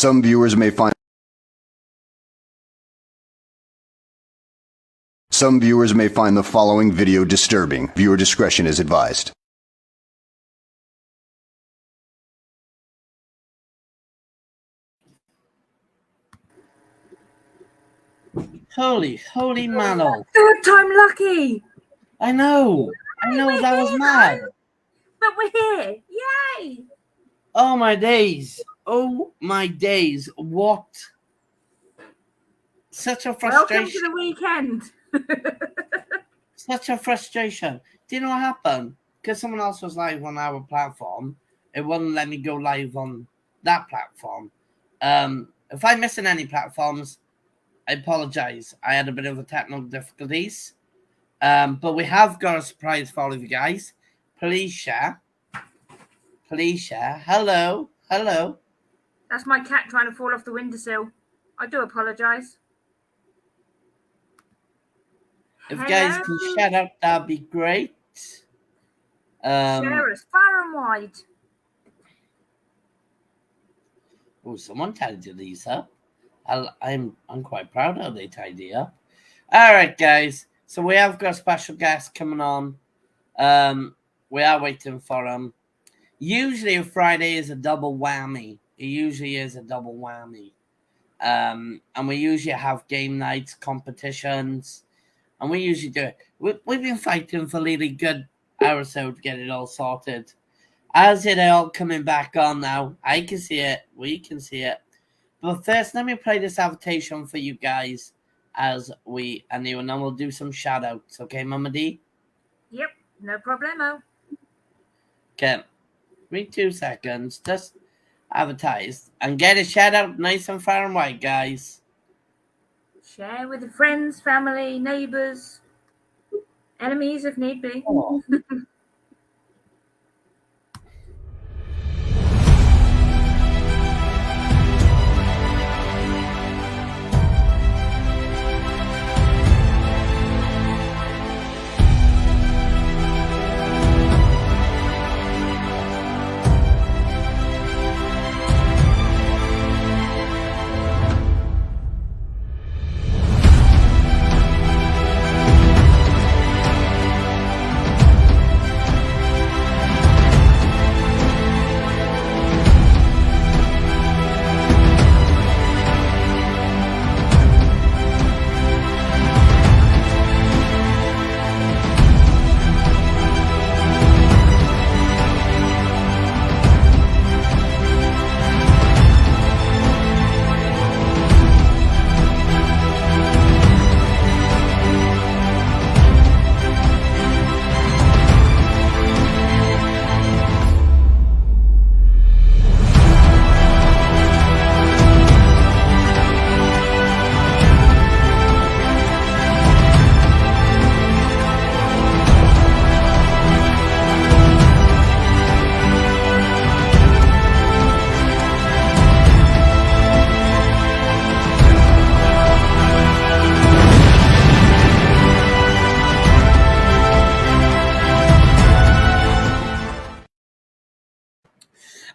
Some viewers may find the following video disturbing. Viewer discretion is advised. Holy Mano. Third time lucky. I know that was mad. But we're here. Yay. Oh my days. What? Such a frustration. Welcome to the weekend. Such a frustration. Do you know what happened? Because someone else was live on our platform, it wouldn't let me go live on that platform. If I'm missing any platforms, I apologize. I had a bit of a technical difficulties. But we have got a surprise for all of you guys. Please share. Hello. That's my cat trying to fall off the windowsill. I do apologise. If you guys can shout out, that'd be great. Share us far and wide. Oh, someone tidied these up. I'm quite proud how they tidy up. All right, guys. So we have got a special guest coming on. We are waiting for him. Usually a Friday is a double whammy. It usually is a double whammy. And we usually have game nights, competitions, and we usually do it. We've been fighting for a really good hour or so to get it all sorted. As it all coming back on now, I can see it. We can see it. But first, let me play this invitation for you guys as we and then we'll do some shout outs. Okay, Mama D? Yep, no problemo. Okay. Give me 2 seconds. Just advertise and get a shout out nice and far and wide, guys. Share with the friends, family, neighbours, enemies if need be. Oh.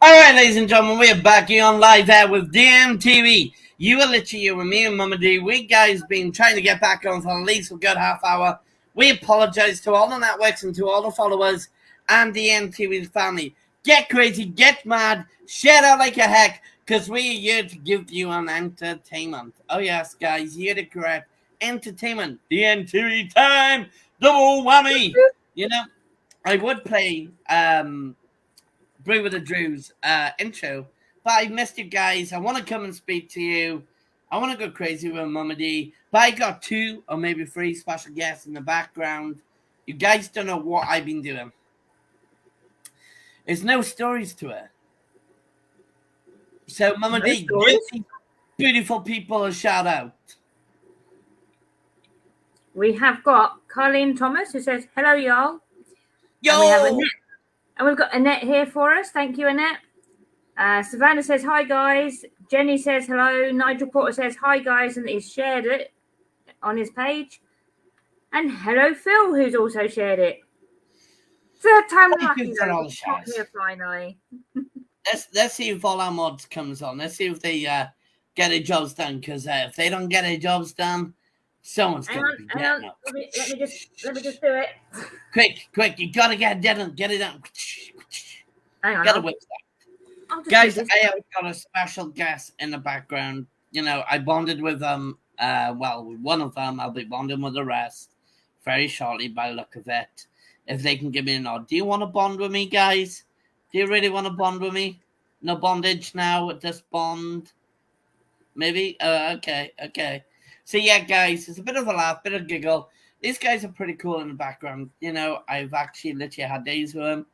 All right, ladies and gentlemen, we are back here on live there with DMTV. You are literally here with me and Mama D. We guys been trying to get back on for at least a good half hour. We apologize to all the networks and to all the followers and DMTV's family. Get crazy, get mad, share out like a heck, because we are here to give you an entertainment. Oh yes, guys, you heard it correct. Entertainment. DMTV time. Double whammy. You know, I would play Brew with the Drews intro, but I missed you guys. I want to come and speak to you. I want to go crazy with Mama D, but I got 2 or maybe 3 special guests in the background. You guys don't know what I've been doing. There's no stories to it. So Mama D, give these beautiful people a shout out. We have got Carleen Thomas who says, hello, y'all. Yo! And we have Annette. And we've got Annette here for us. Thank you, Annette. Savannah says, hi, guys. Jenny says, hello. Nigel Porter says, hi, guys, and he's shared it on his page. And hello, Phil, who's also shared it. Third time lucky, though. Here finally. let's see if all our mods comes on. Let's see if they get their jobs done. Because if they don't get their jobs done, someone's gonna be getting up. Let me just do it. Quick! You gotta get it done. Get it done. Hang on. Get a whip. Guys, I have got a special guest in the background. You know, I bonded with them. Well, one of them. I'll be bonding with the rest very shortly by the look of it. If they can give me a nod. Do you want to bond with me, guys? Do you really want to bond with me? No bondage now, just bond. Maybe? Okay. So yeah, guys, it's a bit of a laugh, bit of giggle. These guys are pretty cool in the background. You know, I've actually literally had days with them.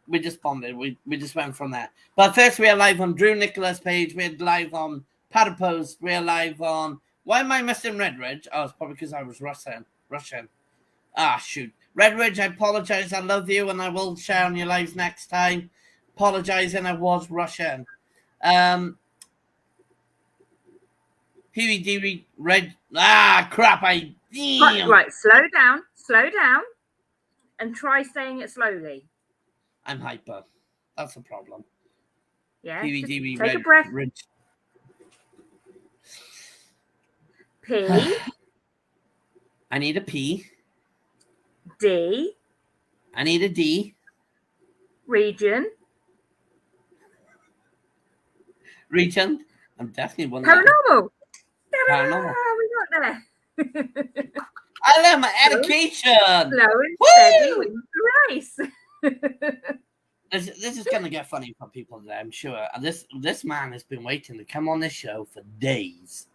We just bonded. We just went from there. But first, we are live on Drew Nicholas' page. We're live on Post. We're live on... Why am I missing Red Ridge? Oh, it's probably because I was Russian. Ah, shoot. Red Ridge, I apologize. I love you, and I will share on your lives next time. Apologizing, I was Russian. PVD Red... Ah, crap, Right, slow down, and try saying it slowly. I'm hyper. That's a problem. Yeah. PVD Take a breath. Ridge. P. I need a P. D. I need a D. Region. I'm definitely one. Paranormal. Paranormal. We got there. I love my education. Slow and steady wins the race. This is gonna get funny for people today, I'm sure. And this man has been waiting to come on this show for days.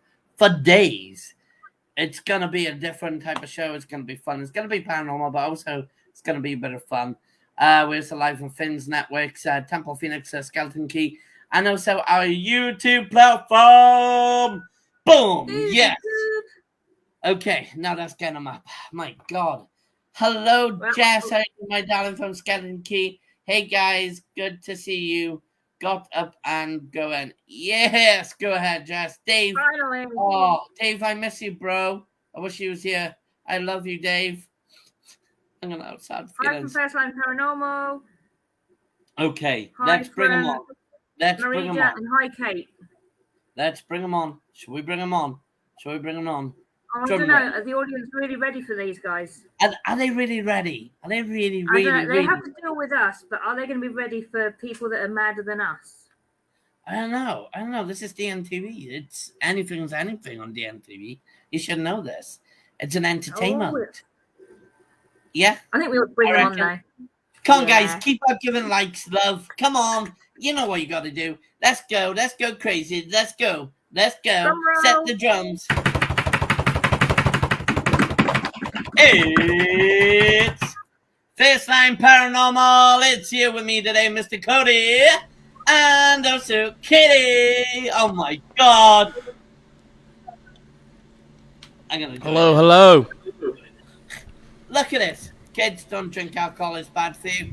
It's gonna be a different type of show. It's gonna be fun. It's gonna be paranormal, but also it's gonna be a bit of fun. We're also live on Finn's Networks, Temple Phoenix, Skeleton Key, and also our YouTube platform. Boom! Yes. Okay, now that's getting them up. My God. Hello, Jess. How are you, my darling, from Skeleton Key? Hey, guys. Good to see you. Got up and going. Yes, go ahead, Jess. Dave. Finally. Oh, Dave, I miss you, bro. I wish you was here. I love you, Dave. I'm going to have sad feelings. Hi from First Line Paranormal. Okay, Hi, let's bring them on. Let's bring them on. And hi, Kate. Let's bring them on. Should we bring them on? I don't know. Are the audience really ready for these guys? Are they really ready? Are they really They have to deal with us, but are they going to be ready for people that are madder than us? I don't know. This is DNTV. It's anything's anything on DNTV. You should know this. It's an entertainment. Oh. Yeah? I think we'll bring them on now. Come on, guys. Keep on giving likes, love. Come on. You know what you got to do. Let's go. Let's go crazy. Let's go. Set the drums. It's First Line Paranormal. It's here with me today, Mr. Cody. And also Kitty. Oh my God. Hello. Look at this. Kids, don't drink alcohol. It's bad for you.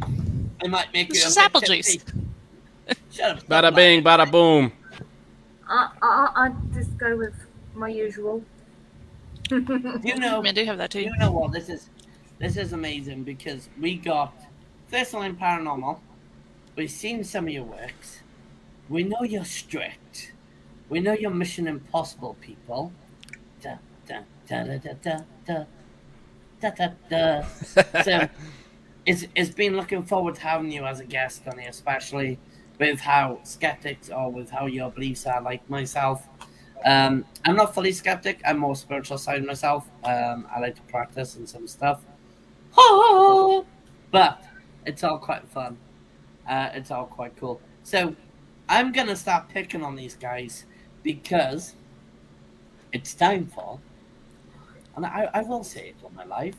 It might make you. This is apple juice. Shut up. Bada bing, bada boom. I just go with my usual. You know, I do have that too. You know what? This is amazing because we got First Line Paranormal. We've seen some of your works. We know you're strict. We know you're Mission Impossible people. Da, da, da, da, da, da, da, da, da. So it's been looking forward to having you as a guest on here, especially with how skeptics or with how your beliefs are, like myself. I'm not fully skeptic. I'm more spiritual side myself. I like to practice and some stuff. But it's all quite fun. It's all quite cool. So I'm going to start picking on these guys because it's time for, and I will say it on my life.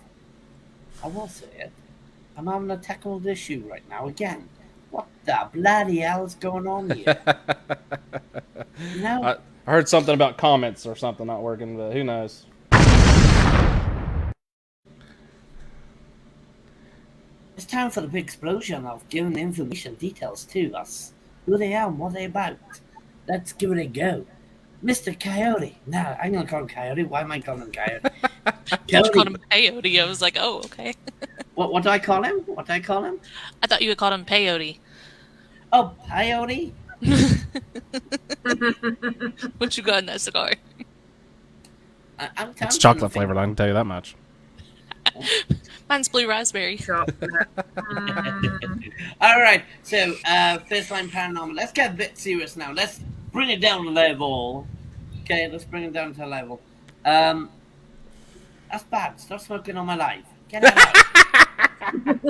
I will say it. I'm having a technical issue right now again. What the bloody hell is going on here? I heard something about comments or something not working, but who knows? It's time for the big explosion of giving information details to us. Who they are and what they're about. Let's give it a go. Mr. Coyote. No, I'm going to call him Coyote. Why am I calling him Coyote? You called him Peyote. I was like, oh, okay. What do I call him? I thought you would call him Peyote. Oh, peyote? What you got in that cigar? I'm It's chocolate flavored, I can tell you that much. Mine's blue raspberry. Chocolate. All right, so first line paranormal. Let's get a bit serious now. Let's bring it down a level. Okay, let's bring it down to a level. That's bad. Stop smoking on my life. Get it out.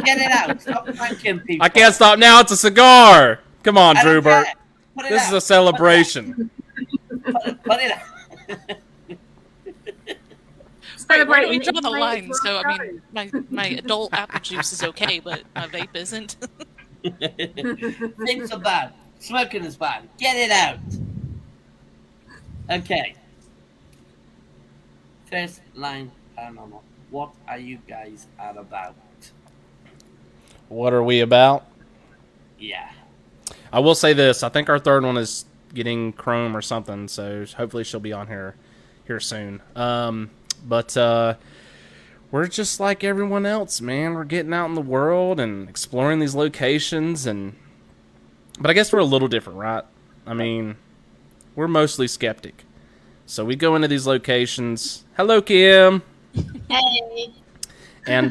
Get it out. Stop pranking people. I can't stop now. It's a cigar. Come on, I don't Drewbert. care. Put it This out. is a celebration. Put it out. Right, where do we Celebrating draw the that line? you So, I made mean, my adult apple juice is okay, but my vape isn't. Things are bad. Smoking is bad. Get it out. Okay. First line paranormal. What are you guys at about? What are we about? Yeah. I will say this. I think our third one is getting Chrome or something, so hopefully she'll be on here soon. But we're just like everyone else, man. We're getting out in the world and exploring these locations, but I guess we're a little different, right? I mean, we're mostly skeptic. So we go into these locations. Hello, Kim. Hey. And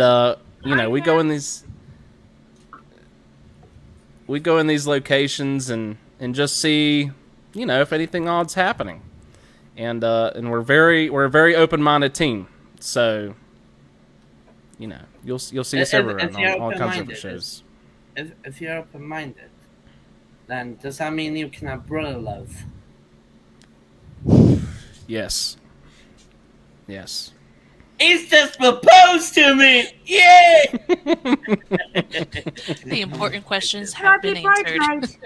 we go in these locations and just see, if anything odd's happening. And we're a very open-minded team. So, you'll see us everywhere on all kinds of different shows. If you're open-minded, then does that mean you can have brother love? Yes. Yes. He's just proposed to me! Yay! The important questions have Happy been answered. bridesmaids.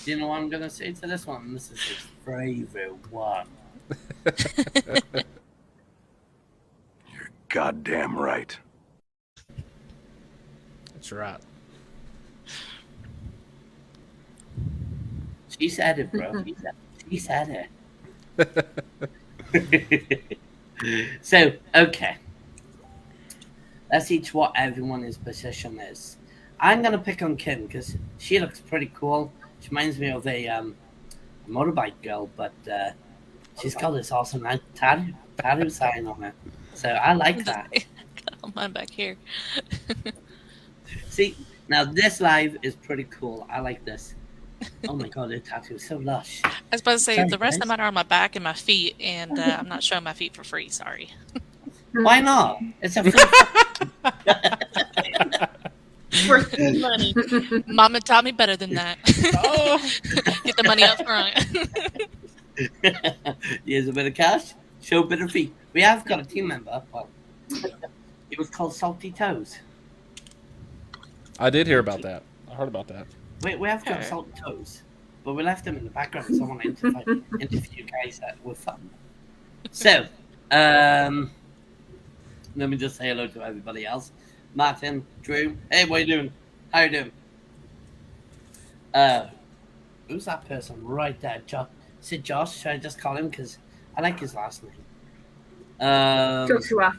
Do you know what I'm going to say to this one? This is his favorite one. You're goddamn right. That's right. She said it, bro. She said it. So, okay. Let's see what everyone's position is. I'm going to pick on Kim because she looks pretty cool. She reminds me of a motorbike girl, but she's got this awesome tattoo sign on her. So I like that. Got mine back here. See, now this live is pretty cool. I like this. Oh my god, the tattoo is so lush. I was about to say, Sorry, the rest guys. of mine are on my back and my feet, and I'm not showing my feet for free, sorry. Why not? It's a free. Worth the money. Mama taught me better than that. Get the money up front. Here's a bit of cash, show a bit of feet. We have got a team member. Well, it was called Salty Toes. I did hear about that. I heard about that. We have got Okay. Salty Toes, but we left them in the background. So I want to interview guys that were fun. So, let me just say hello to everybody else. Martin, Drew, hey, what you doing? How you doing? Who's that person right there? Josh. Is it Josh? Should I just call him? Because I like his last name. Joshua.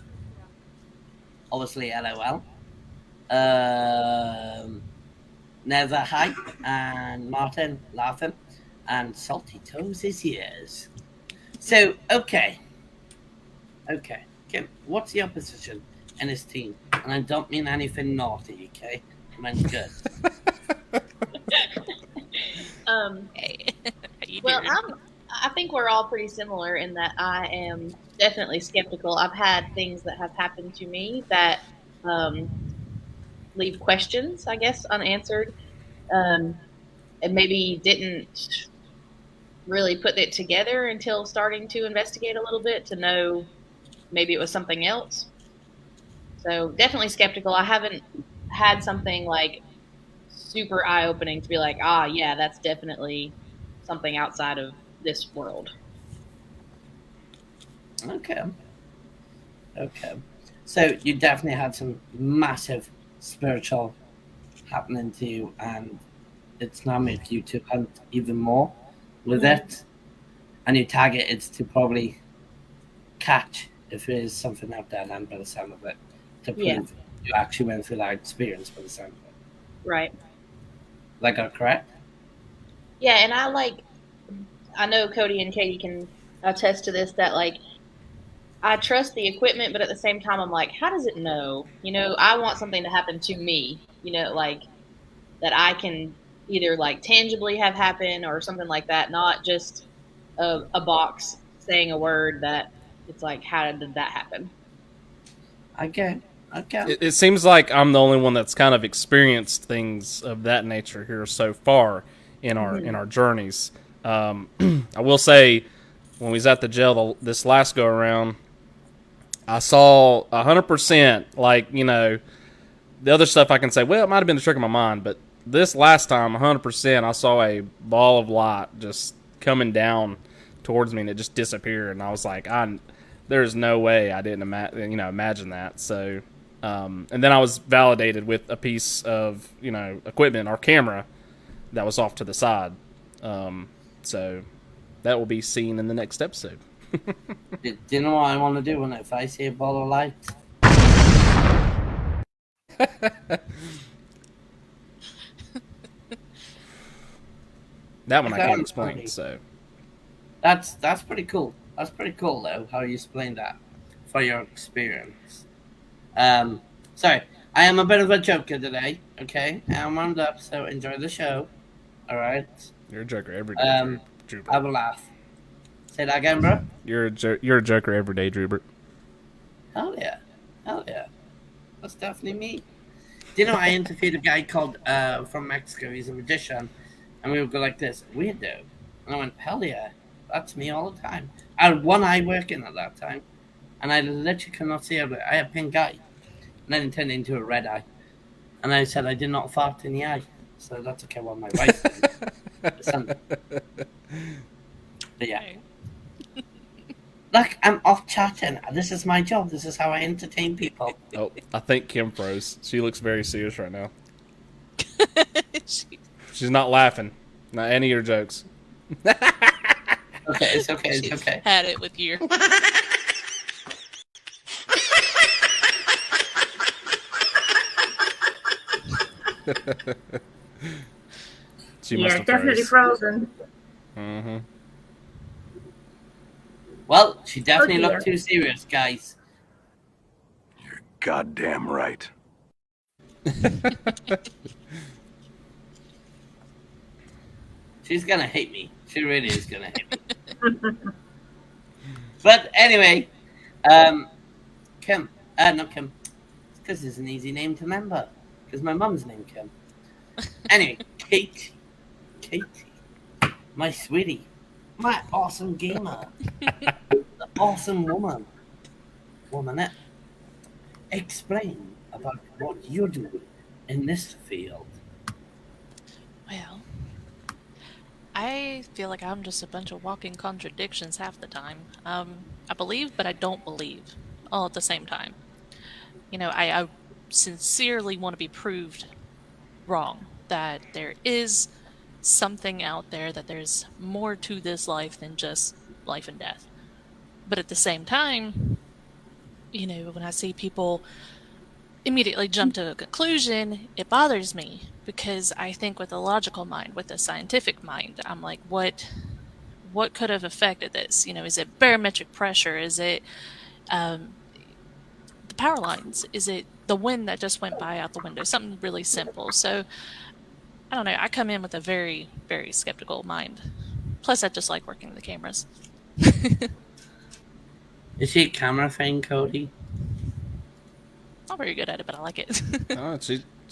Obviously, LOL. Never Hi, and Martin laughing, and Salty Toes is yours. So, okay. Kim, what's your position in this team? And I don't mean anything naughty, okay? I mean good. Hey. How you Well, doing? I think we're all pretty similar in that I am definitely skeptical. I've had things that have happened to me that leave questions, I guess, unanswered, and maybe didn't really put it together until starting to investigate a little bit to know maybe it was something else. So definitely skeptical. I haven't had something like super eye-opening to be like, yeah, that's definitely something outside of this world. Okay. So you definitely had some massive spiritual happening to you, and it's now made you to hunt even more with it. And your target is to probably catch if there is something out there, then by the sound of it, to prove Yeah. you actually went through that experience by the sound of it. Right. Like, correct? Yeah, and I know Cody and Katie can attest to this, that like I trust the equipment, but at the same time I'm like, how does it know? You know, I want something to happen to me, you know, like that I can either like tangibly have happen or something like that, not just a box saying a word that it's like, how did that happen? Okay. It seems like I'm the only one that's kind of experienced things of that nature here so far in our journeys. I will say, when we was at the jail this last go around, I saw 100%. Like, you know, the other stuff I can say, well, it might have been the trick of my mind, but this last time, 100%, I saw a ball of light just coming down towards me, and it just disappeared. And I was like, there's no way I didn't imagine that. So, and then I was validated with a piece of, you know, equipment, our camera, that was off to the side. So that will be seen in the next episode. Do you know what I want to do if I see a ball of light? That one I can't explain. So that's pretty cool. That's pretty cool, though, how you explained that for your experience. Sorry, I am a bit of a joker today. Okay, I'm wound up, so enjoy the show. All right. You're a joker every day, Drubert. I will laugh. Say that again, bro. You're a joker every day, Drubert. Hell yeah. That's definitely me. Do you know I interviewed a guy called from Mexico? He's a magician, and we would go like this, weirdo. And I went, hell yeah, that's me all the time. I had one eye working at that time, and I literally could not see it. I had pink eye, and then it turned into a red eye. And I said I did not fart in the eye, so that's okay. Well, my wife did. But yeah. Look, I'm off chatting. This is my job. This is how I entertain people. Oh, I think Kim froze. She looks very serious right now. She's not laughing. Not any of your jokes. Okay, it's okay. It's okay. Had it with you. She must have definitely froze. frozen. Mm-hmm. Well, she definitely looked too serious, guys. You're goddamn right. She's gonna hate me. She really is gonna hate me. But anyway, Kim. Not Kim. Because it's an easy name to remember. Because my mum's named Kim. Anyway, Katie. My sweetie. My awesome gamer. The awesome woman. Womanette. Explain about what you do in this field. Well, I feel like I'm just a bunch of walking contradictions half the time. I believe, but I don't believe, all at the same time. You know, I sincerely want to be proved wrong, that there is something out there, that there's more to this life than just life and death. But at the same time, you know, when I see people immediately jump to a conclusion, it bothers me, because I think with a logical mind, with a scientific mind, I'm like, what could have affected this? You know, is it barometric pressure? Is it the power lines? Is it the wind that just went by out the window? Something really simple. So I don't know. I come in with a very, very skeptical mind. Plus, I just like working the cameras. Is she a camera fan, Cody? Not very good at it, but I like it. Oh,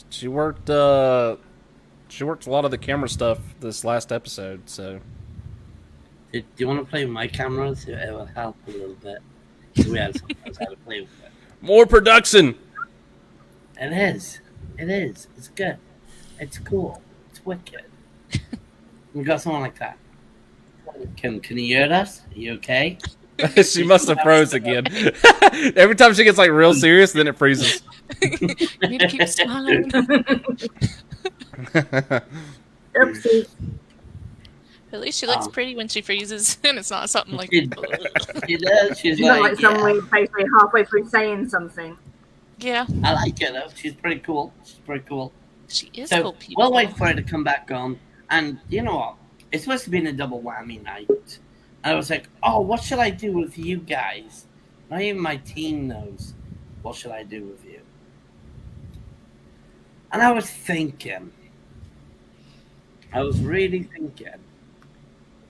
she worked a lot of the camera stuff this last episode. So, Do you want to play with my cameras? It will help a little bit. We have sometimes how to play with it. more production. It is. It's good. It's cool. It's wicked. We got someone like that. Can you hear us? Are you okay? She must have froze again. Every time she gets like real serious, then it freezes. You need to keep smiling. Oopsie. At least she looks pretty when she freezes, and it's not something like. She does. She's She's not like, like someone who's basically halfway through saying something. Yeah. I like her though. She's pretty cool. She is So cool people. we'll wait for her to come back on. And you know what? It's supposed to be a double whammy night. And I was like, oh, what should I do with you guys? Not even my team knows. What should I do with you? And I was thinking. I was really thinking.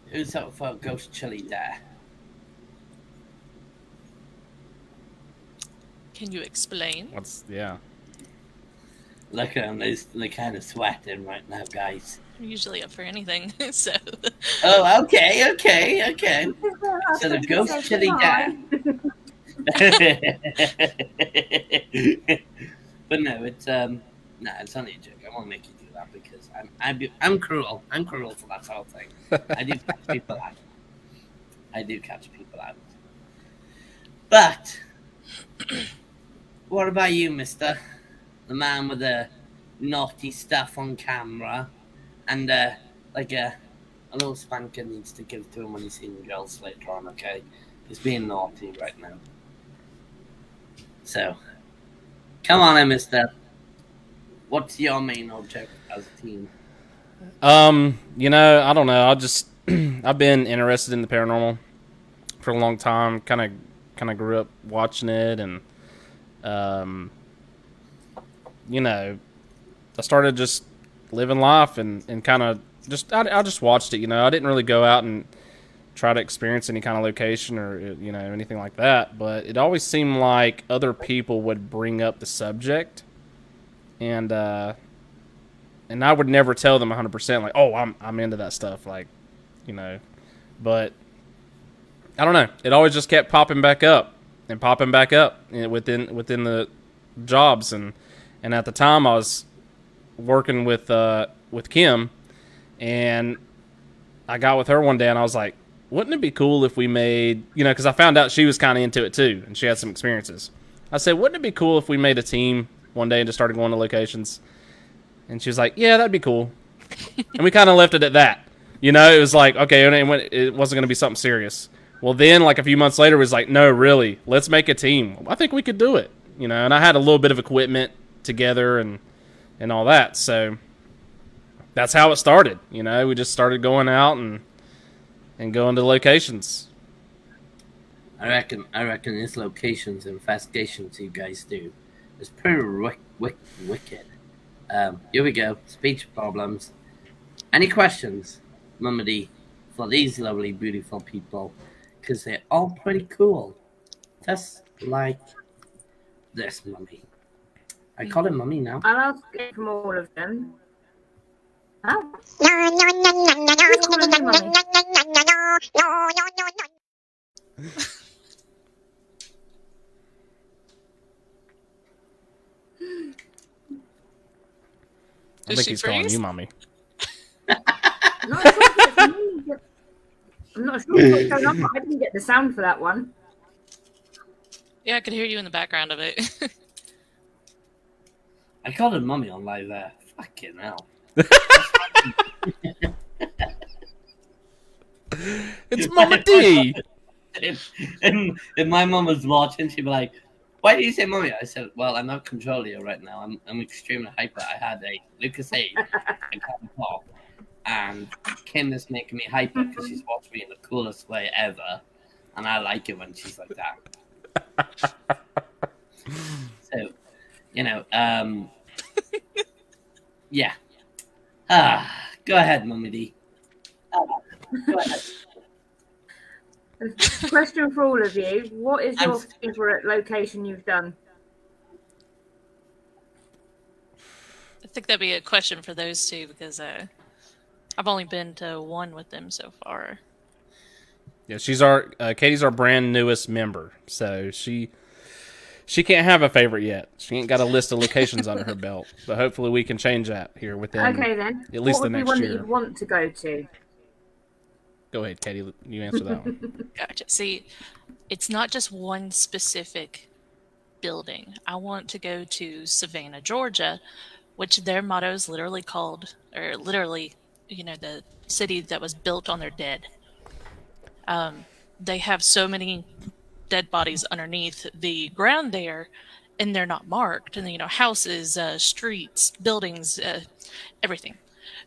Who's up for Ghost Chili there? Can you explain? Yeah. Look at them, they're kind of sweating right now, guys. I'm usually up for anything, so. Oh, okay. So the Ghost Chili Hi. there. But no, it's it's only a joke. I won't make you do that because I'm cruel. I'm cruel for that whole thing. I do catch people out. But what about you, Mister? The man with the naughty stuff on camera, and like a little spanker needs to give to him when he's seeing girls later on. Okay, he's being naughty right now. So, come on, then, Mister. What's your main object as a team? You know, I don't know. I've been interested in the paranormal for a long time. Kind of grew up watching it, and you know, I started just living life and kind of I just watched it. You know, I didn't really go out and try to experience any kind of location or anything like that. But it always seemed like other people would bring up the subject, and I would never tell them 100% like, oh, I'm into that stuff, like, But I don't know. It always just kept popping back up within the jobs, and at the time I was working with Kim, and I got with her one day and I was like, wouldn't it be cool if we made, because I found out she was kind of into it too and she had some experiences. I said, wouldn't it be cool if we made a team one day and just started going to locations? And she was like, yeah, that'd be cool. And we kind of left it at that. It was like, okay, it wasn't going to be something serious. Well, then, like a few months later, it was like, no, really, let's make a team. I think we could do it, and I had a little bit of equipment together and all that. So that's how it started. We just started going out and going to locations. I reckon this locations investigations you guys do is pretty wicked. Here we go. Speech problems. Any questions, Mummy, for these lovely, beautiful people? Because they're all pretty cool. Just like this, Mummy. I call him Mummy now. I'll ask it from all of them. Oh. I think he's calling you Mommy. I'm not sure what's going on, but I didn't get the sound for that one. Yeah, I could hear you in the background of it. I called him Mummy on live there. Fucking hell. It's Mama D. And my mum was watching, she'd be like, why do you say Mummy? I said, well, I'm not controlling you right now. I'm extremely hyper. I had a Lucas 8 and Captain Pop. And Kim is making me hyper because she's watched me in the coolest way ever. And I like it when she's like that. So, yeah. Go ahead, Mummy D. Go ahead. Question for all of you. What is your favorite location you've done? I think that'd be a question for those two because I've only been to one with them so far. Yeah, she's Katie's our brand newest member, so she can't have a favorite yet. She ain't got a list of locations under her belt, but hopefully we can change that here within at least the next one year. That you'd want to go to? Go ahead, Katie. You answer that one. Gotcha. See, it's not just one specific building. I want to go to Savannah, Georgia, which their motto is literally called, or literally, the city that was built on their dead. They have so many dead bodies underneath the ground there, and they're not marked, and houses, streets, buildings, everything.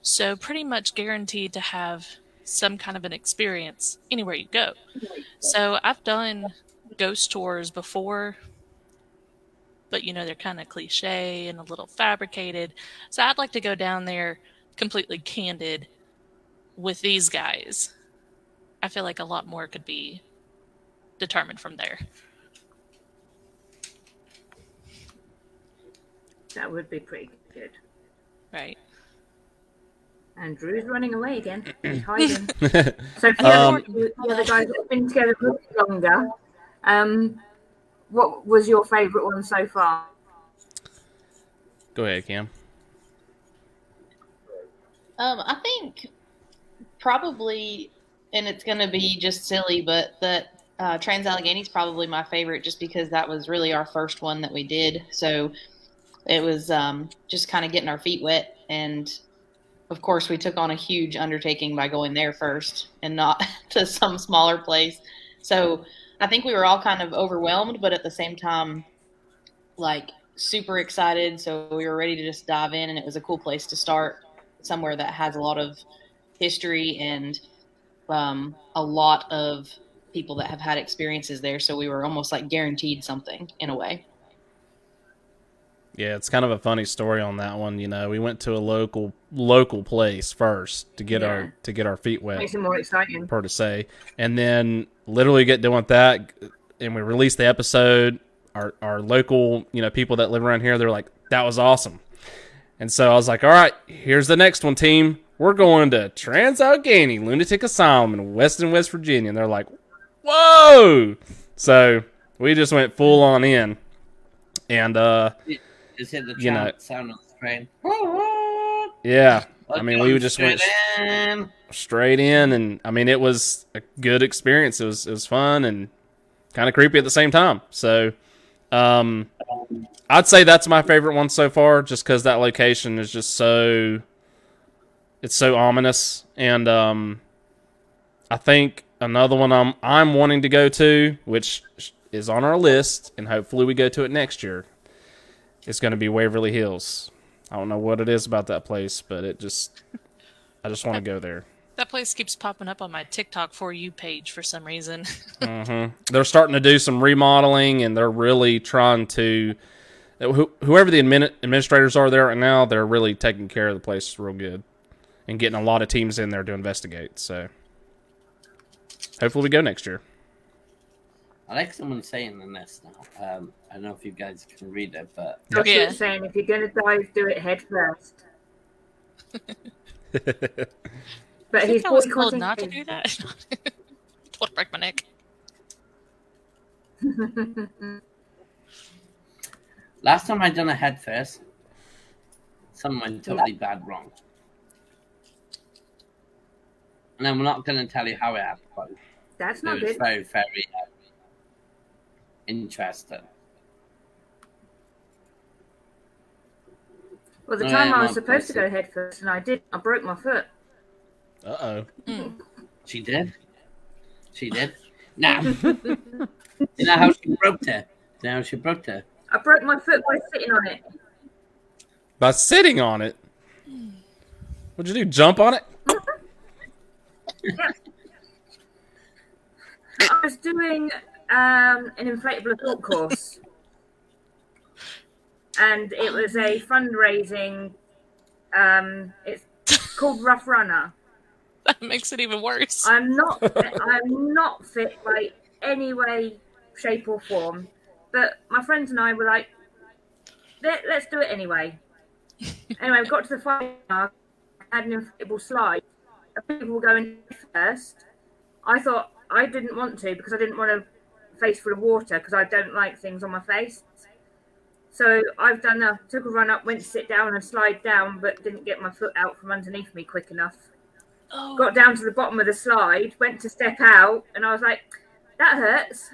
So pretty much guaranteed to have some kind of an experience anywhere you go. So I've done ghost tours before, but they're kind of cliche and a little fabricated. So I'd like to go down there completely candid with these guys. I feel like a lot more could be determined from there. That would be pretty good. Right. And Drew's running away again. He's hiding. So for the other guys that have been together a bit longer, what was your favourite one so far? Go ahead, Cam. I think probably, and it's going to be just silly, but that Trans-Allegheny is probably my favorite just because that was really our first one that we did. So it was just kind of getting our feet wet. And, of course, we took on a huge undertaking by going there first and not to some smaller place. So I think we were all kind of overwhelmed, but at the same time, like, super excited. So we were ready to just dive in, and it was a cool place to start, somewhere that has a lot of history and a lot of people that have had experiences there. So we were almost like guaranteed something in a way. Yeah, it's kind of a funny story on that one. We went to a local place first to get our feet wet. Makes it more exciting. Per to say, and then literally get done with that, and we released the episode. Our local people that live around here, they're like, that was awesome. And so I was like, all right, here's the next one, team. We're going to Trans-Allegheny Lunatic Asylum in Weston, West Virginia. And they're like, whoa! So we just went full on in. And, Just hit the sound on the screen. Yeah. I mean, we just went straight in. And, I mean, it was a good experience. It was fun and kind of creepy at the same time. So, I'd say that's my favorite one so far, just because that location is just it's so ominous. And I think another one I'm wanting to go to, which is on our list, and hopefully we go to it next year, is going to be Waverly Hills. I don't know what it is about that place, but I just want to go there. That place keeps popping up on my TikTok For You page for some reason. Mm-hmm. They're starting to do some remodeling, and they're really trying to... Whoever the administrators are there right now, they're really taking care of the place real good and getting a lot of teams in there to investigate. So hopefully we go next year. I like someone saying in this now. I don't know if you guys can read it, but... Joshua's saying, if you're going to dive, do it head first. But he's I was told not to do that. Don't break my neck. Last time I done a head first, something went totally bad wrong. And I'm not going to tell you how it happened. That's It not was good. very, very interesting. Well, the No, time yeah, I was no, supposed to that's go head first, and I did. I broke my foot. Uh-oh. She did? She did? Nah. You know how she broke her? You know how she broke her? I broke my foot by sitting on it. By sitting on it? What'd you do, jump on it? Yeah. I was doing an inflatable assault course. And it was a fundraising. It's called Rough Runner. That makes it even worse. I'm not fit by any way, shape, or form. But my friends and I were like, let's do it anyway. Anyway, we got to the final. I had an inflatable slide. People were going first. I thought I didn't want to because I didn't want a face full of water because I don't like things on my face. So I've took a run up, went to sit down and slide down, but didn't get my foot out from underneath me quick enough. Oh. Got down to the bottom of the slide, went to step out, and I was like, that hurts.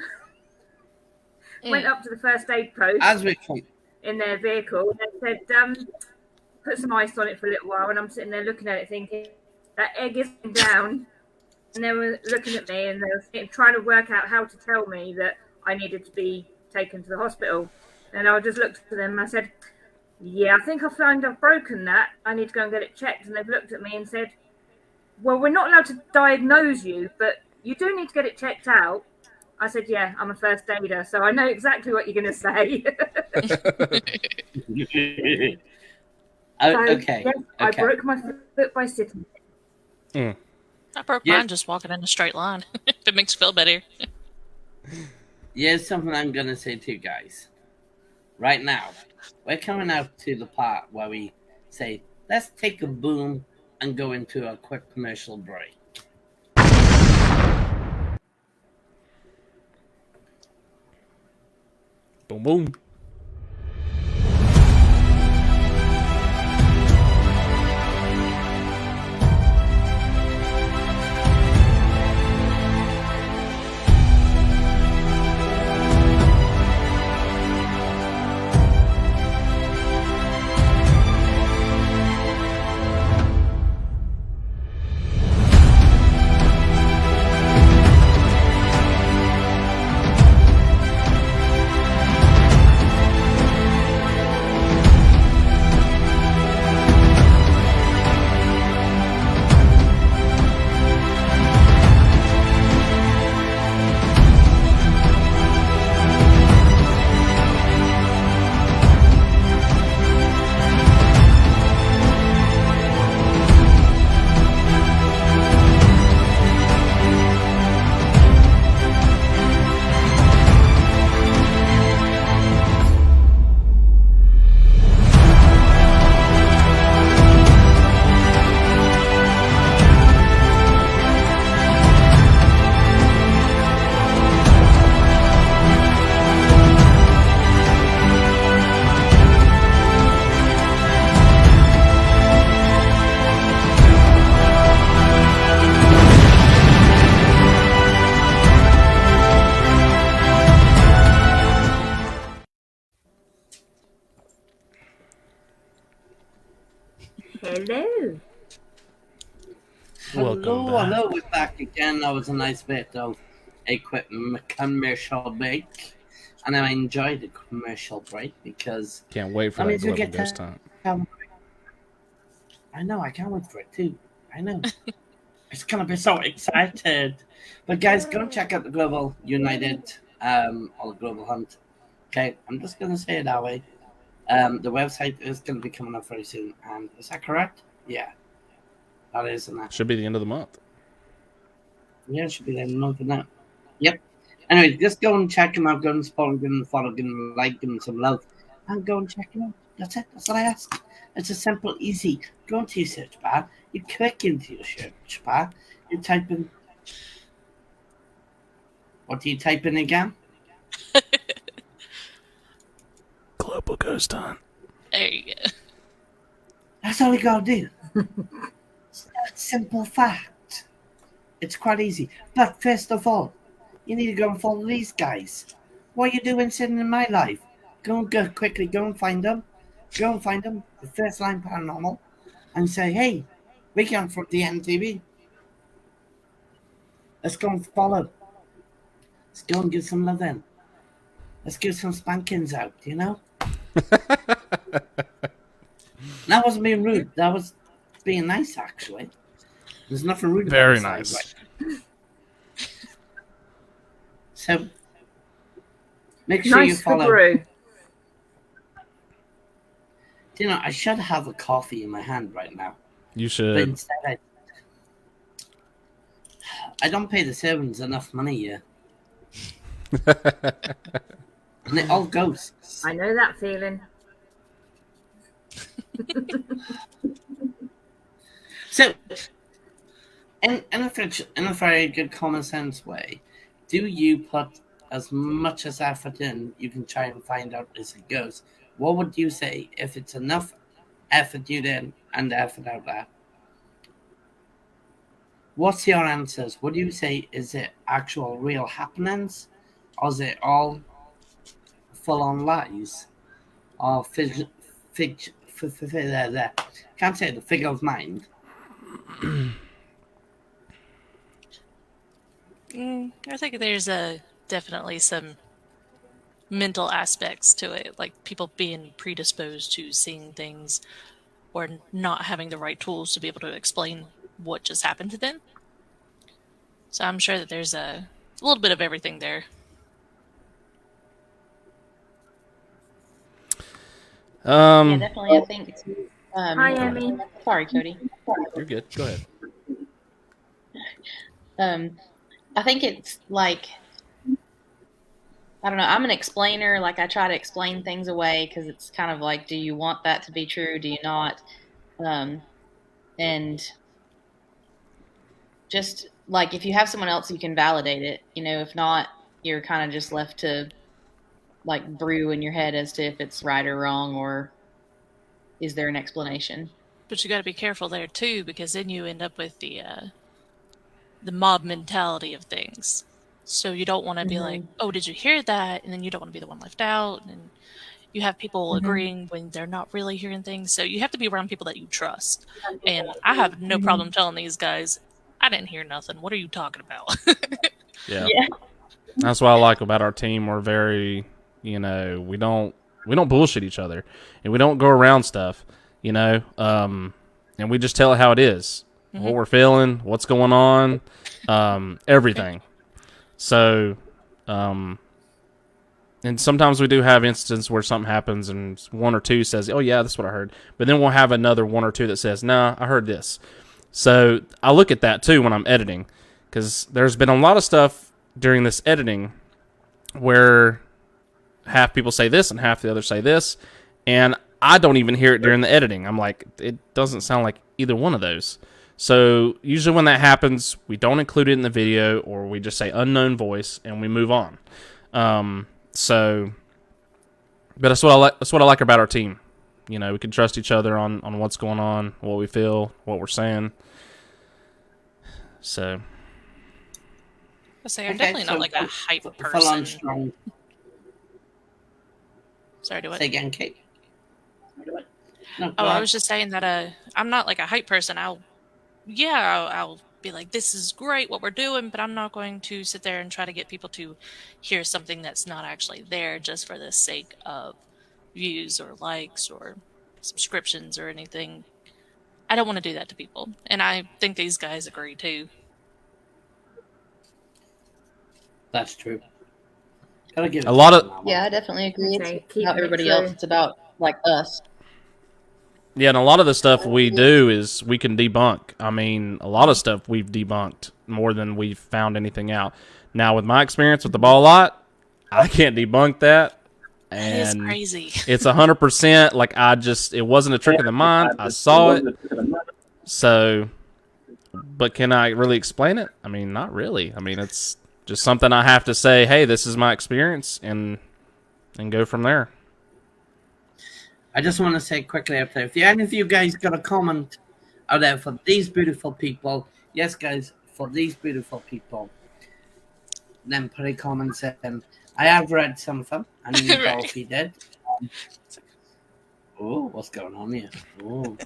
Went up to the first aid post As we come. in their vehicle, and they said, put some ice on it for a little while, and I'm sitting there looking at it thinking, that egg isn't down. And they were looking at me, and they were trying to work out how to tell me that I needed to be taken to the hospital. And I just looked at them and I said, yeah, I think I find I've broken that. I need to go and get it checked. And they've looked at me and said, well, we're not allowed to diagnose you, but you do need to get it checked out. I said, yeah, I'm a first aider, so I know exactly what you're going to say. Okay. Yes, I broke my foot by sitting. I broke mine just walking in a straight line. If it makes you feel better. Here's something I'm going to say to you guys. Right now, we're coming out to the part where we say, let's take a boom and go into a quick commercial break. Boom, boom. Hello. Welcome back. Hello, we're back again. That was a nice bit of a quick commercial break. And I enjoyed the commercial break because Can't wait for that that means we global get ghost to hunt. I know, I can't wait for it too. I know. It's gonna be so excited. But guys, go and check out the Global United or the Global Hunt. Okay, I'm just gonna say it that way. The website is gonna be coming up very soon, and is that correct? Yeah. That is, isn't it? Should be the end of the month. Yeah, it should be there in a month now. Yep. Anyway, just go and check him out. Go and support him, give him a follow, give him a like, give him some love. And go and check him out. That's it. That's what I ask. It's a simple, easy. Go into your search bar. You click into your search bar. You type in. What do you type in again? Global ghost hunt. There you go. That's all you gotta do. It's that simple fact. It's quite easy. But first of all, you need to go and follow these guys. What are you doing sitting in my life? Go and go quickly. Go and find them. Go and find them. The First Line Paranormal, and say, "Hey, we come from the MTV. Let's go and follow. Let's go and give some love in. Let's give some spankings out. You know." That wasn't being rude. That was being nice, actually. There's nothing rude about Very this, nice. right? So, make sure you Nice follow. brew. You know, I should have a coffee in my hand right now, You but should. instead I don't pay the servants enough money here, and it all goes. I know that feeling. So, in a very good common sense way, do you put as much as effort in you can try and find out as it goes? What would you say if it's enough effort you in and effort out there? What's your answers? What do you say? Is it actual real happenings, or is it all full on lies, or there? Can't say the figure of mind. I think there's definitely some mental aspects to it, like people being predisposed to seeing things or not having the right tools to be able to explain what just happened to them. So I'm sure that there's a little bit of everything there. Yeah, definitely. I think. Hi, Emmy. Sorry, Cody. You're good. Go ahead. I think it's like, I don't know. I'm an explainer. Like, I try to explain things away because it's kind of like, do you want that to be true? Do you not? And just like, if you have someone else, you can validate it. If not, you're kind of just left to like brew in your head as to if it's right or wrong, or is there an explanation? But you got to be careful there too, because then you end up with the mob mentality of things. So you don't want to be like, oh, did you hear that? And then you don't want to be the one left out. And you have people agreeing when they're not really hearing things. So you have to be around people that you trust. And I have no problem telling these guys, I didn't hear nothing. What are you talking about? Yeah. That's what I like about our team. We're very, we don't bullshit each other, and we don't go around stuff, and we just tell it how it is, what we're feeling, what's going on, everything. So, and sometimes we do have instances where something happens and one or two says, oh yeah, that's what I heard. But then we'll have another one or two that says, nah, I heard this. So I look at that too when I'm editing, because there's been a lot of stuff during this editing where half people say this and half the others say this, and I don't even hear it during the editing. I'm like, it doesn't sound like either one of those. So usually when that happens, we don't include it in the video, or we just say unknown voice and we move on. But that's what I like. That's what I like about our team. We can trust each other on what's going on, what we feel, what we're saying. So I say I'm definitely not like a hype person. Full on strong. Sorry, do what? Say again, Kate. No, I was just saying that I'm not like a hype person. I'll be like, this is great what we're doing, but I'm not going to sit there and try to get people to hear something that's not actually there just for the sake of views or likes or subscriptions or anything. I don't want to do that to people, and I think these guys agree too. That's true. Gotta give a lot of Yeah, I definitely agree. Okay, It's about everybody else. It's about like us. Yeah, and a lot of the stuff we do is we can debunk. I mean, a lot of stuff we've debunked more than we've found anything out. Now, with my experience with the ball lot, I can't debunk that. And It is crazy. It's 100%. Like, it wasn't a trick of the mind. I saw it. So, but can I really explain it? I mean, not really. I mean, it's just something I have to say, hey, this is my experience, and go from there. I just want to say quickly up there, if any of you guys got a comment out there for these beautiful people, yes, guys, for these beautiful people, then put a comment in. I have read some of them, and you know if he did. Oh, what's going on here? Oh,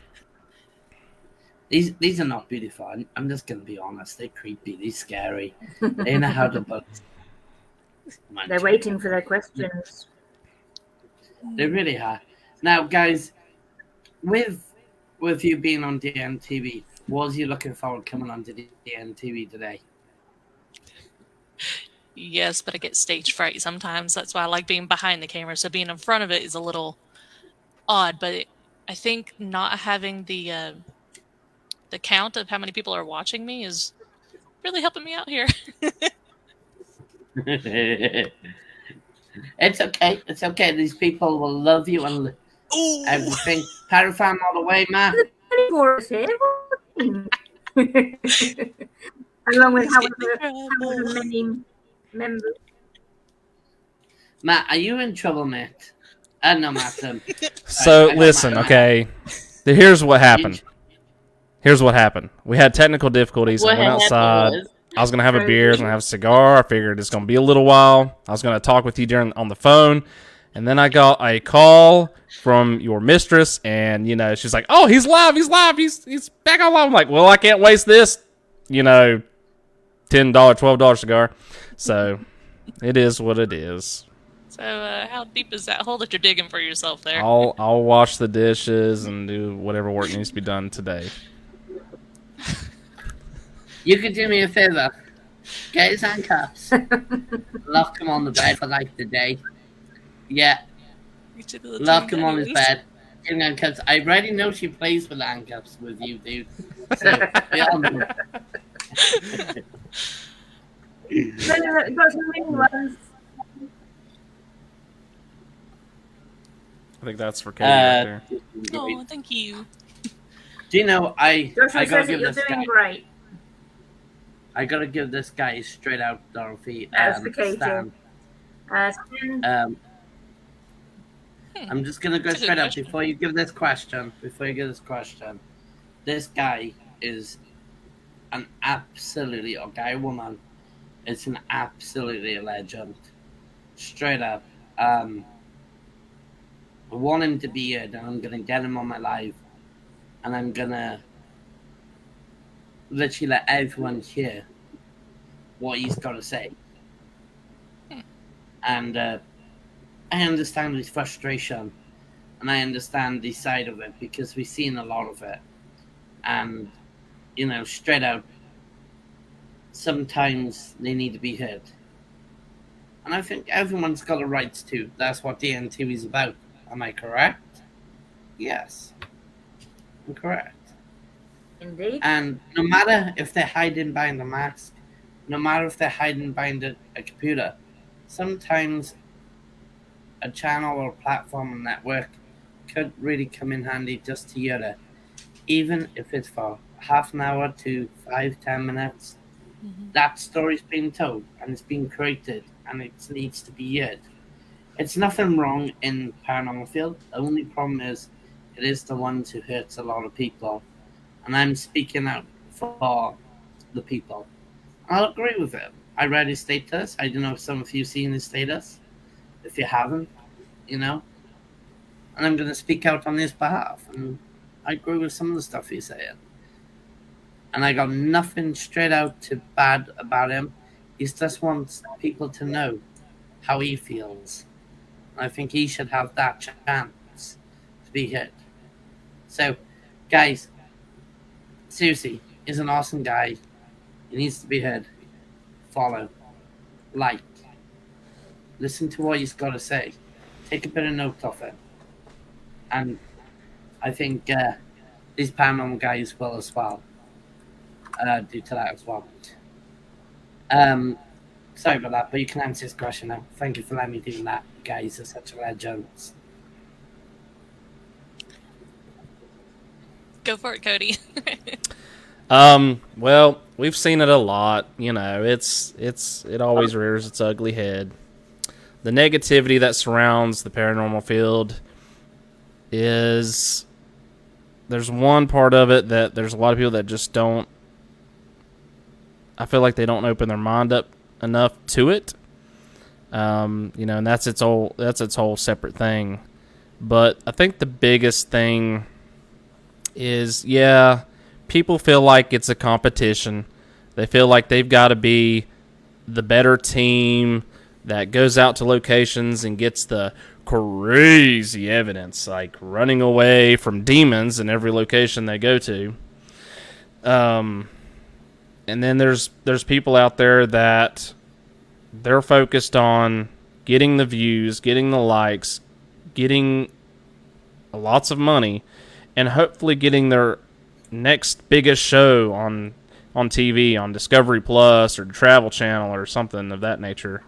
these are not beautiful. I'm just gonna be honest. They're creepy. They're scary. They know how to put. They're waiting for their questions. They really are. Now, guys, with you being on DNTV, what was you looking forward coming on to DNTV today? Yes, but I get stage fright sometimes. That's why I like being behind the camera. So being in front of it is a little odd. But I think not having the count of how many people are watching me is really helping me out here. It's okay. It's okay. These people will love you and everything. Parafam all the way, Matt. For us here. Along with however many members. Matt, are you in trouble, mate? No, Matt. So, listen, okay. Here's what happened. We had technical difficulties. I went outside. I was going to have a beer. I was going to have a cigar. I figured it's going to be a little while. I was going to talk with you on the phone. And then I got a call from your mistress. And, she's like, oh, he's live. He's back on live. I'm like, well, I can't waste this, $10, $12 cigar. So, it is what it is. So, how deep is that hole that you're digging for yourself there? I'll wash the dishes and do whatever work needs to be done today. You could do me a favor. Get his handcuffs. Lock him on the bed for like the day. Yeah, Each of the lock team him on his anyways. bed. Give him handcuffs. I already know she plays with handcuffs with you, dude. So, we all know. No, got some mini ones. I think that's for Katie right there. Oh, thank you. Do you know, I Joshua gotta says that give you're this doing guy, great. I gotta give this guy straight out Dorothy That's for Katie. Stan. Stan, I'm just gonna go That's a good straight up question. before you give this question. This guy is an absolutely, or guy or woman, is an absolutely a legend. Straight up. I want him to be here, and I'm gonna get him on my live, and I'm gonna literally let everyone hear what he's got to say. And I understand his frustration, and I understand the side of it because we've seen a lot of it. And you know, straight out, sometimes they need to be heard. And I think everyone's got a right to. That's what DNTV is about. Am I correct? Yes, I'm correct. indeed. And no matter if they're hiding behind a mask, no matter if they're hiding behind a computer, sometimes a channel or platform or network could really come in handy just to hear it. Even if it's for half an hour to 5-10 minutes, that story's been told and it's been created and it needs to be heard. It's nothing wrong in paranormal field. The only problem is it is the ones who hurts a lot of people. And I'm speaking out for the people. I'll agree with it. I read his status. I don't know if some of you seen his status. If you haven't, you know. And I'm going to speak out on his behalf. And I agree with some of the stuff he's saying. And I got nothing straight out to bad about him. He just wants people to know how he feels. I think he should have that chance to be hit. So, guys, seriously, he's an awesome guy. He needs to be heard. Follow. Like. Listen to what he's got to say. Take a bit of note of it. And I think these paranormal guys will as well. Do to that as well. Sorry about that, but you can answer this question now. Thank you for letting me do that. You guys are such legends. Go for it, Cody. Well, we've seen it a lot. You know, it always rears its ugly head. The negativity that surrounds the paranormal field is, there's one part of it that there's a lot of people that just don't, I feel like they don't open their mind up enough to it. You know, and that's its whole separate thing. But I think the biggest thing is, yeah, people feel like it's a competition. They feel like they've got to be the better team that goes out to locations and gets the crazy evidence, like running away from demons in every location they go to. And then there's people out there that they're focused on getting the views, getting the likes, getting lots of money, and hopefully getting their next biggest show on TV, on Discovery Plus or Travel Channel or something of that nature.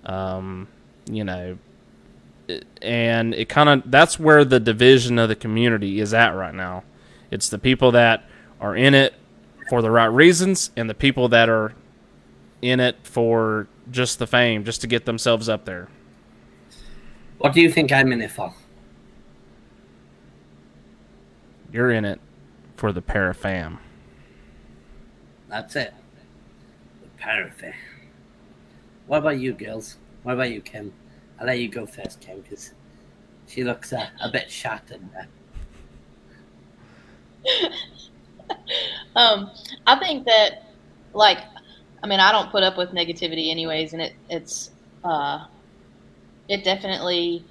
You know, and it kind of, that's where the division of the community is at right now. It's the people that are in it for the right reasons, and the people that are in it for just the fame, just to get themselves up there. What do you think I'm in it for? You're in it for the parafam. That's it. The parafam. What about you, girls? What about you, Kim? I'll let you go first, Kim, because she looks a bit shattered there. I think that, like, I mean, I don't put up with negativity anyways, and it's it definitely,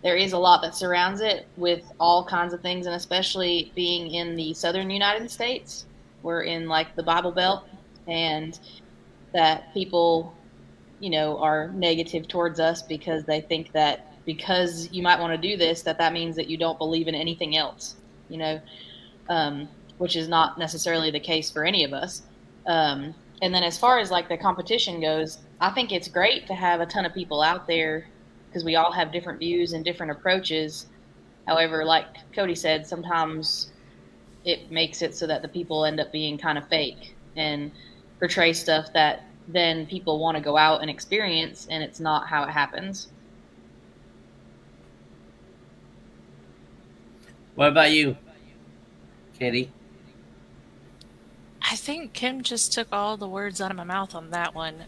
there is a lot that surrounds it with all kinds of things, and especially being in the southern United States. We're in like the Bible Belt, and that people, are negative towards us because they think that because you might want to do this, that means that you don't believe in anything else, which is not necessarily the case for any of us. And then as far as like the competition goes, I think it's great to have a ton of people out there because we all have different views and different approaches. However, like Cody said, sometimes it makes it so that the people end up being kind of fake and portray stuff that then people want to go out and experience, and it's not how it happens. What about you, Katie? I think Kim just took all the words out of my mouth on that one.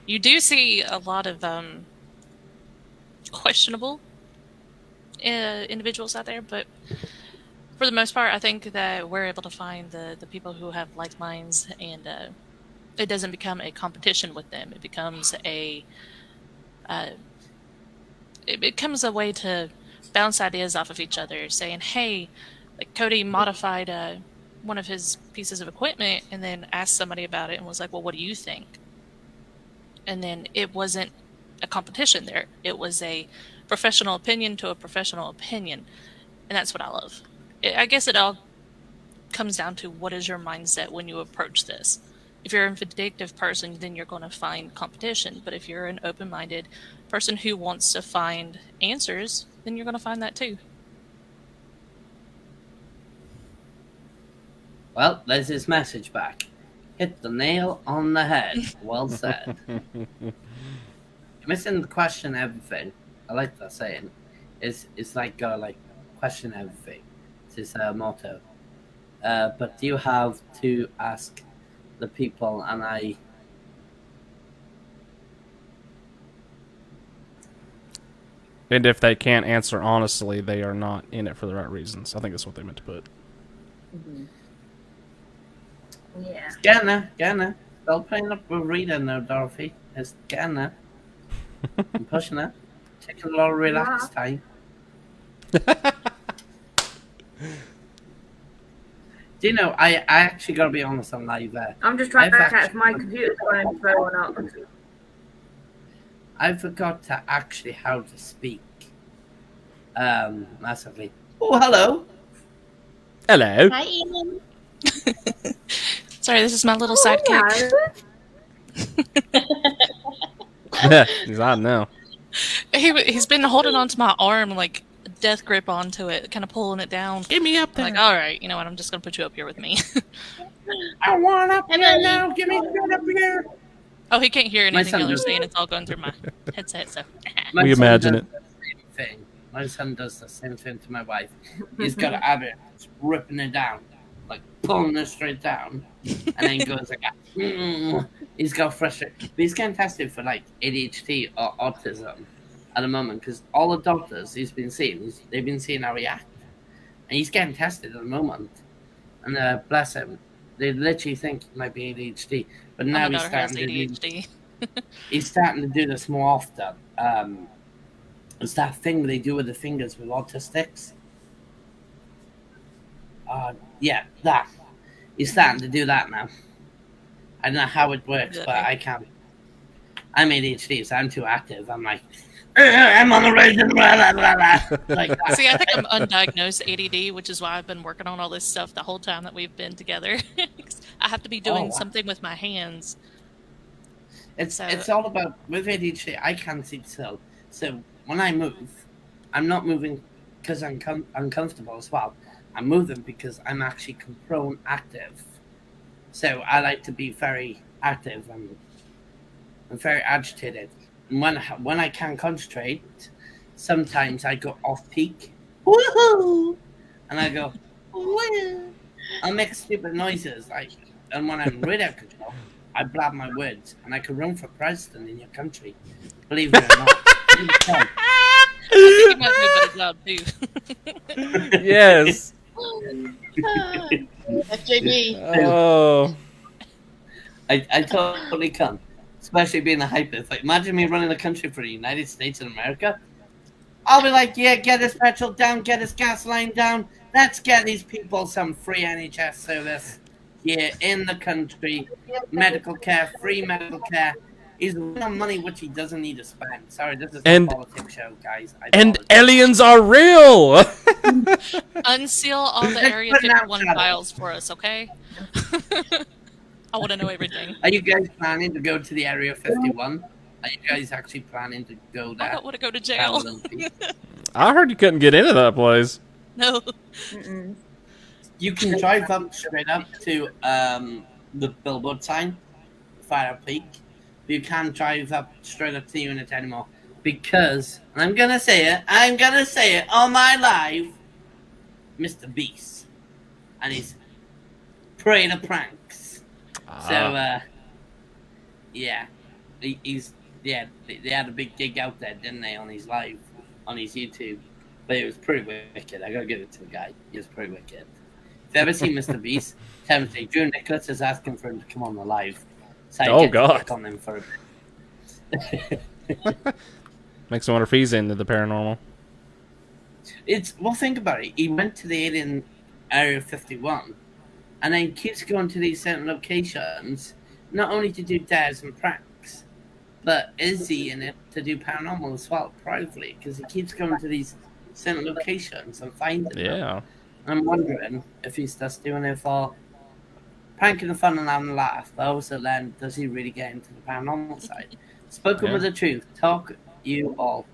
You do see a lot of questionable individuals out there, but for the most part, I think that we're able to find the people who have like minds, and it doesn't become a competition with them. It becomes a way to bounce ideas off of each other, saying, "Hey, like Cody modified one of his pieces of equipment, and then asked somebody about it, and was like, well, what do you think?" And then it wasn't a competition there. It was a professional opinion to a professional opinion, and that's what I love. I guess it all comes down to what is your mindset when you approach this. If you're a vindictive person, then you're going to find competition. But if you're an open-minded person who wants to find answers, then you're going to find that too. Well, there's his message back. Hit the nail on the head. Well said. You're missing the question everything. I like that saying. It's like question everything. It's his motto. But you have to ask the people, and And if they can't answer honestly, they are not in it for the right reasons. I think that's what they meant to put. Mm-hmm. Yeah. It's getting there. Still playing up with Rita now, Dorothy. It's getting there. I'm pushing it. Taking a lot of relaxed time. Do you know, I actually got to be honest on live there. I'm just trying to work out if my computer's going slow or not. I forgot to actually how to speak. Massively. Oh, hello. Hello. Hi, Ian. Sorry, this is my little sidekick. Yeah, he's on now. He's been holding onto my arm like a death grip onto it, kind of pulling it down. Get me up there. Like, all right, you know what? I'm just gonna put you up here with me. I want up here now. Give me up here. Oh, he can't hear anything son you're does saying. It's all going through my headset. So We imagine it. My son does the same thing to my wife. He's got a habit of ripping it down, like pulling it straight down, and then goes like, he's got frustrated. But he's getting tested for like ADHD or autism at the moment because all the doctors he's been seeing, they've been seeing how he acts, and he's getting tested at the moment. And bless him, they literally think it might be ADHD, but now he's starting to ADHD. he's starting to do this more often. It's that thing they do with the fingers with autistics. Yeah, that. He's starting to do that now. I don't know how it works, but I can't. I'm ADHD, so I'm too active. I'm like, I'm on the raisin, blah, blah, blah, blah. Like that. See, I think I'm undiagnosed ADD, which is why I've been working on all this stuff the whole time that we've been together. I have to be doing something with my hands. It's all about, with ADHD, I can't sit still. So when I move, I'm not moving because I'm uncomfortable as well. I'm moving because I'm actually prone active. So I like to be very active and I'm very agitated. And when I can't concentrate, sometimes I go off peak. Woohoo! And I go, woo! I'll make stupid noises. And when I'm really out of control, I blab my words. And I can run for president in your country. Believe it or not. I think you might do a better job too. Yes. FJB. Oh. I totally can. especially being a hypist. Like, imagine me running the country for the United States of America. I'll be like, yeah, get his petrol down, get his gas line down. Let's get these people some free NHS service here in the country. Medical care, free medical care. He's winning money which he doesn't need to spend. Sorry, this is a politics show, guys. And aliens are real! Unseal all the Area 51 files for us, okay? I want to know everything. Are you guys planning to go to the Area 51? Are you guys actually planning to go there? I don't want to go to jail. I heard you couldn't get into that place. No. You can drive up straight up to the billboard sign, Fire Peak. But you can't drive up straight up to the unit anymore because, and I'm gonna say it on my live, Mr. Beast, and he's prey to pranks. So, yeah, he's. Yeah, they had a big gig out there, didn't they, on his live, on his YouTube? But it was pretty wicked. I gotta give it to the guy. He was pretty wicked. If you ever seen Mr. Beast, tell him to Drew Nicholas is asking for him to come on the live. So oh, God. On him for a bit. Makes me wonder if he's into the paranormal. Well, think about it. He went to the alien Area 51, and then keeps going to these certain locations, not only to do dares and pranks, but is he in it to do paranormal as well, privately? Because he keeps going to these certain locations and finding them. Yeah. And I'm wondering if he's just doing it for pranking the fun and having a laugh, but also then, does he really get into the paranormal side? Spoken with the truth. Talk you all.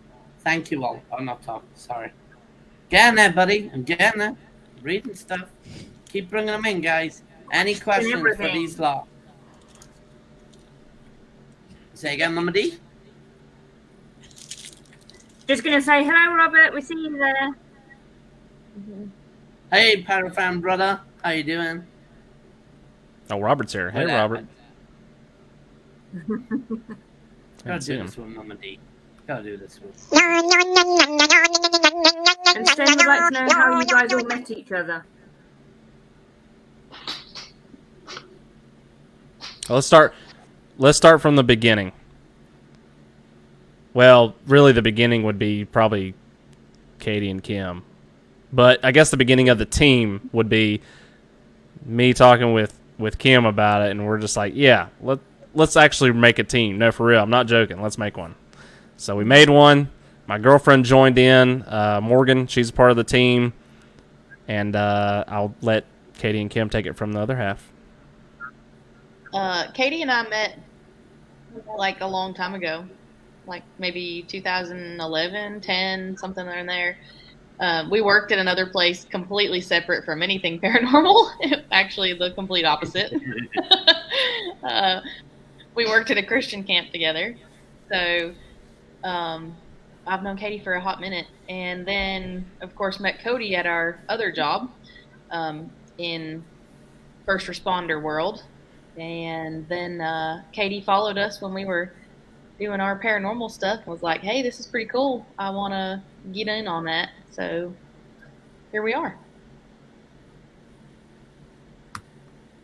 Thank you all. Oh, not talk. Sorry. Get in there, buddy. I'm getting there. Reading stuff. Keep bringing them in, guys. Any questions for these lot? Say again, Mama D? Just going to say hello, Robert. We see you there. Hey, Parafan brother. How you doing? Oh, Robert's here. Hey, Robert. Gotta do this with Mama D. Gotta do this with. And Stan would like to know how you guys all met each other. Well, let's start from the beginning. Well, really the beginning would be probably Katie and Kim. But I guess the beginning of the team would be me talking with Kim about it, and we're just like, yeah, let's actually make a team. No, for real, I'm not joking. Let's make one. So we made one. My girlfriend joined in. Morgan, she's a part of the team. And I'll let Katie and Kim take it from the other half. Katie and I met like a long time ago, like maybe 2011, 10, something in there. We worked at another place completely separate from anything paranormal. Actually, the complete opposite. We worked at a Christian camp together. So I've known Katie for a hot minute. And then, of course, met Cody at our other job in first responder world. And then Katie followed us when we were doing our paranormal stuff and was like, hey, this is pretty cool. I want to get in on that. So here we are.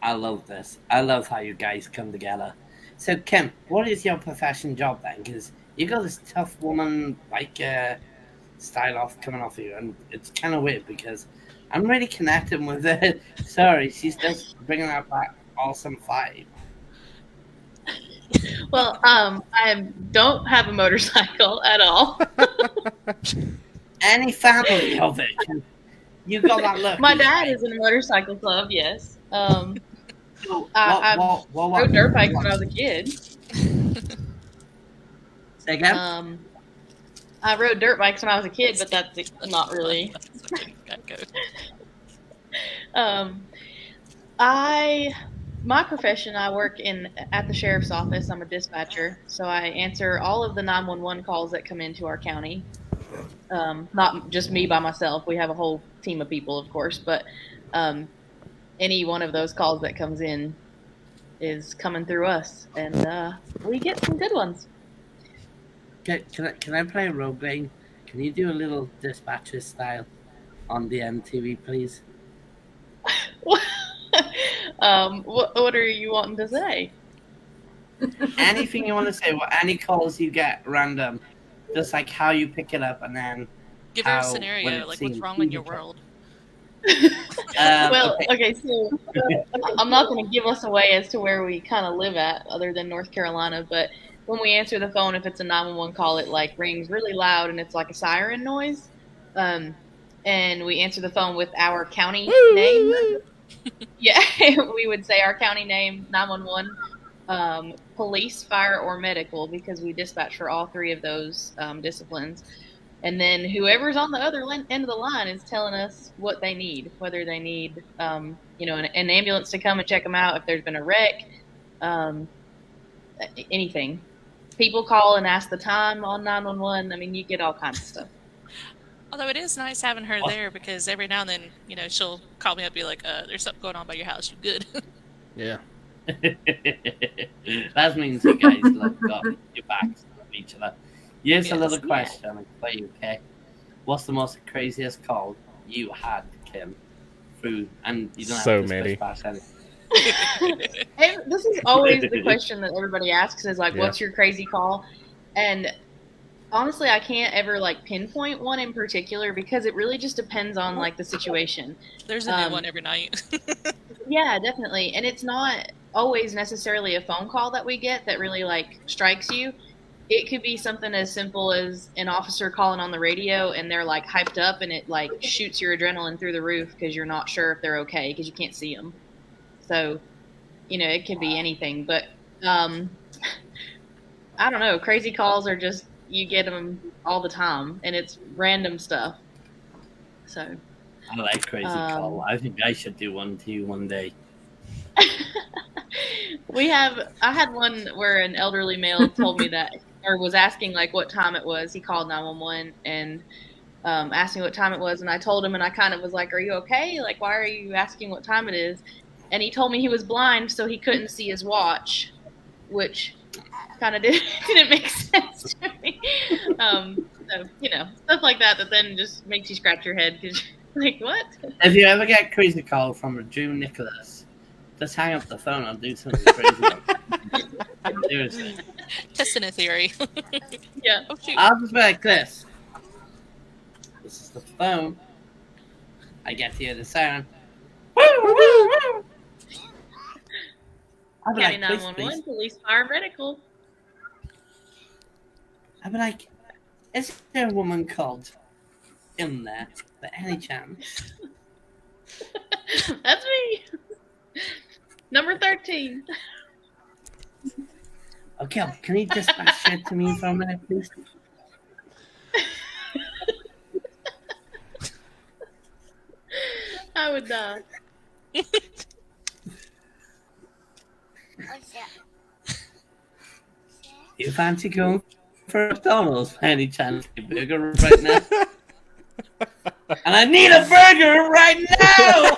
I love this. I love how you guys come together. So, Kim, what is your profession job then? Because you got this tough woman like style coming off you, and it's kind of weird because I'm really connecting with it. Sorry, she's just bringing that back awesome vibe. Well, I don't have a motorcycle at all. Any family of it, you got that look. My dad is in a motorcycle club, yes. I What, rode dirt bikes when I was a kid. Say again? I rode dirt bikes when I was a kid, but that's not really. My profession, I work at the sheriff's office. I'm a dispatcher, so I answer all of the 911 calls that come into our county. Not just me by myself. We have a whole team of people, of course, but any one of those calls that comes in is coming through us, and we get some good ones. Can I play a role game? Can you do a little dispatcher style on the MTV, please? What are you wanting to say? Anything you want to say, what any calls you get random, just like how you pick it up, and then Give her a how, when scenario, it like seems what's wrong in your okay. world. Well, Okay. okay, so I'm not going to give us away as to where we kind of live at, other than North Carolina. But when we answer the phone, if it's a 911 call, it like rings really loud and it's like a siren noise. And we answer the phone with our county name. Yeah, we would say our county name, 911, police, fire, or medical, because we dispatch for all three of those disciplines. And then whoever's on the other end of the line is telling us what they need, whether they need, an ambulance to come and check them out, if there's been a wreck, anything. People call and ask the time on 911. I mean, you get all kinds of stuff. Although it is nice having her there, because every now and then, she'll call me up and be like, there's something going on by your house. You good? Yeah. That means you guys got your backs of each other. Here's a Yes, little yeah. question for you, okay? What's the most craziest call you had, Kim? Through, and you don't So have to many. specify anything. Hey, this is always the question that everybody asks is like, Yeah. what's your crazy call? And honestly, I can't ever like pinpoint one in particular, because it really just depends on like the situation. There's a new one every night. Yeah, definitely. And it's not always necessarily a phone call that we get that really like strikes you. It could be something as simple as an officer calling on the radio and they're like hyped up, and it like shoots your adrenaline through the roof because you're not sure if they're okay because you can't see them. So, it could be anything. But I don't know. Crazy calls are just, you get them all the time, and it's random stuff. So I like crazy call. I think I should do one to you one day. I had one where an elderly male told me that, or was asking like what time it was. He called 911 and asked me what time it was, and I told him, and I kind of was like, "Are you okay? Like, why are you asking what time it is?" And he told me he was blind, so he couldn't see his watch, which kind of didn't make sense to me. So stuff like that then just makes you scratch your head, because like, what? If you ever get a crazy call from a Drew Nicholas, just hang up the phone and do something crazy. Seriously. Testing a theory. Yeah. Oh, shoot. I'll just be like this. This is the phone. I get to hear the siren. I'll be County like, please, 911, please. police, fire, medical. I'll be like, is there a woman called in there by any chance? That's me. Number 13. Okay, can you dispatch it to me for a minute, please? I would die. You fancy going for McDonald's by any chance? A burger right now? And I need a burger right now!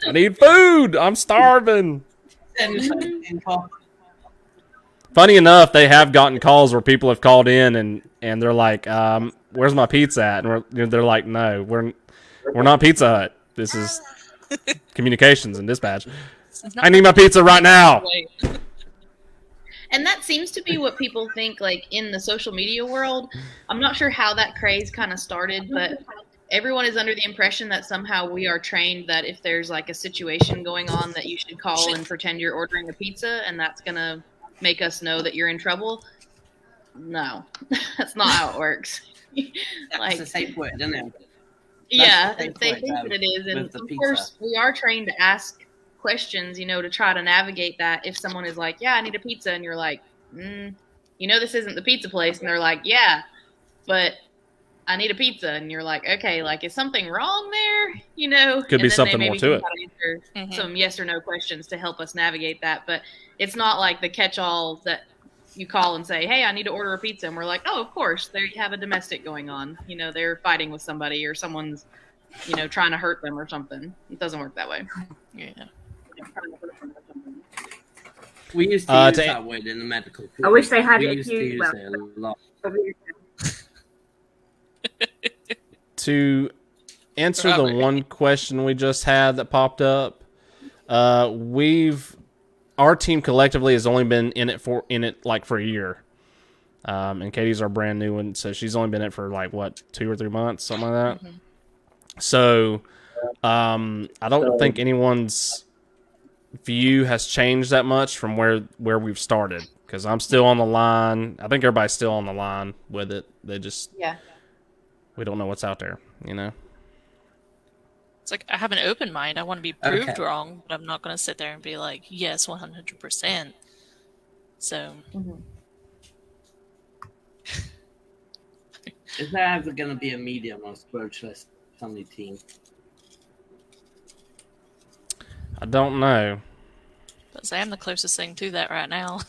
I need food. I'm starving. Funny enough, they have gotten calls where people have called in and they're like, "Where's my pizza at?" And they're like, "No, we're not Pizza Hut. This is communications and dispatch. I need my pizza right now." And that seems to be what people think, like, in the social media world. I'm not sure how that craze kind of started, but everyone is under the impression that somehow we are trained that if there's, like, a situation going on that you should call and pretend you're ordering a pizza, and that's going to make us know that you're in trouble. No, that's not how it works. That's a safe word, isn't it? Yeah, That's they the think safe that it is. And with the of pizza. course, we are trained to ask questions, to try to navigate that. If someone is like, "Yeah, I need a pizza," and you're like, "This isn't the pizza place," and they're like, "Yeah, but I need a pizza," and you're like, "Okay, like, is something wrong there?" Could be and then something they more maybe to can it. try to answer some yes or no questions to help us navigate that. But it's not like the catch-all that you call and say, "Hey, I need to order a pizza," and we're like, "Oh, of course, they have a domestic going on. They're fighting with somebody, or someone's, trying to hurt them or something." It doesn't work that way. Yeah. We used to use to- that word in the medical field. I wish they had we it used to used use well. it a lot. To answer the one question we just had that popped up, Our team collectively has only been in it for a year. And Katie's our brand new one, so she's only been in it for like what, 2 or 3 months, something like that. So I don't think anyone's view has changed that much from where we've started, because I'm still on the line. I think everybody's still on the line with it. They just we don't know what's out there, you know. It's like I have an open mind. I want to be proved wrong, but I'm not going to sit there and be like, yes, 100%. So. Is there ever going to be a medium or spiritualist on the team? I don't know. But I'm the closest thing to that right now.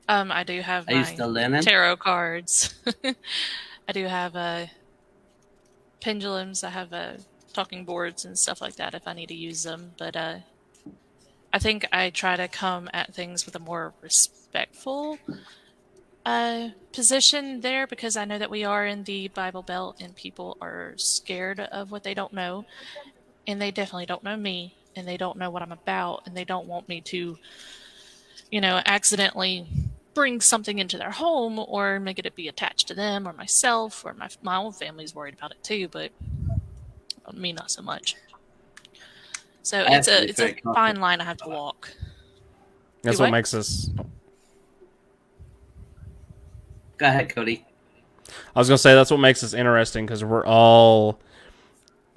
I do have Are you still learning? tarot cards. I do have pendulums. I have talking boards and stuff like that if I need to use them. But I think I try to come at things with a more respectful position there, because I know that we are in the Bible Belt and people are scared of what they don't know, and they definitely don't know me, and they don't know what I'm about, and they don't want me to, accidentally bring something into their home or make it be attached to them or myself, or my own family's worried about it too, but me not so much. So it's a fine line I have to walk. That's what makes us. Go ahead, Cody. I was gonna say that's what makes us interesting, because we're all.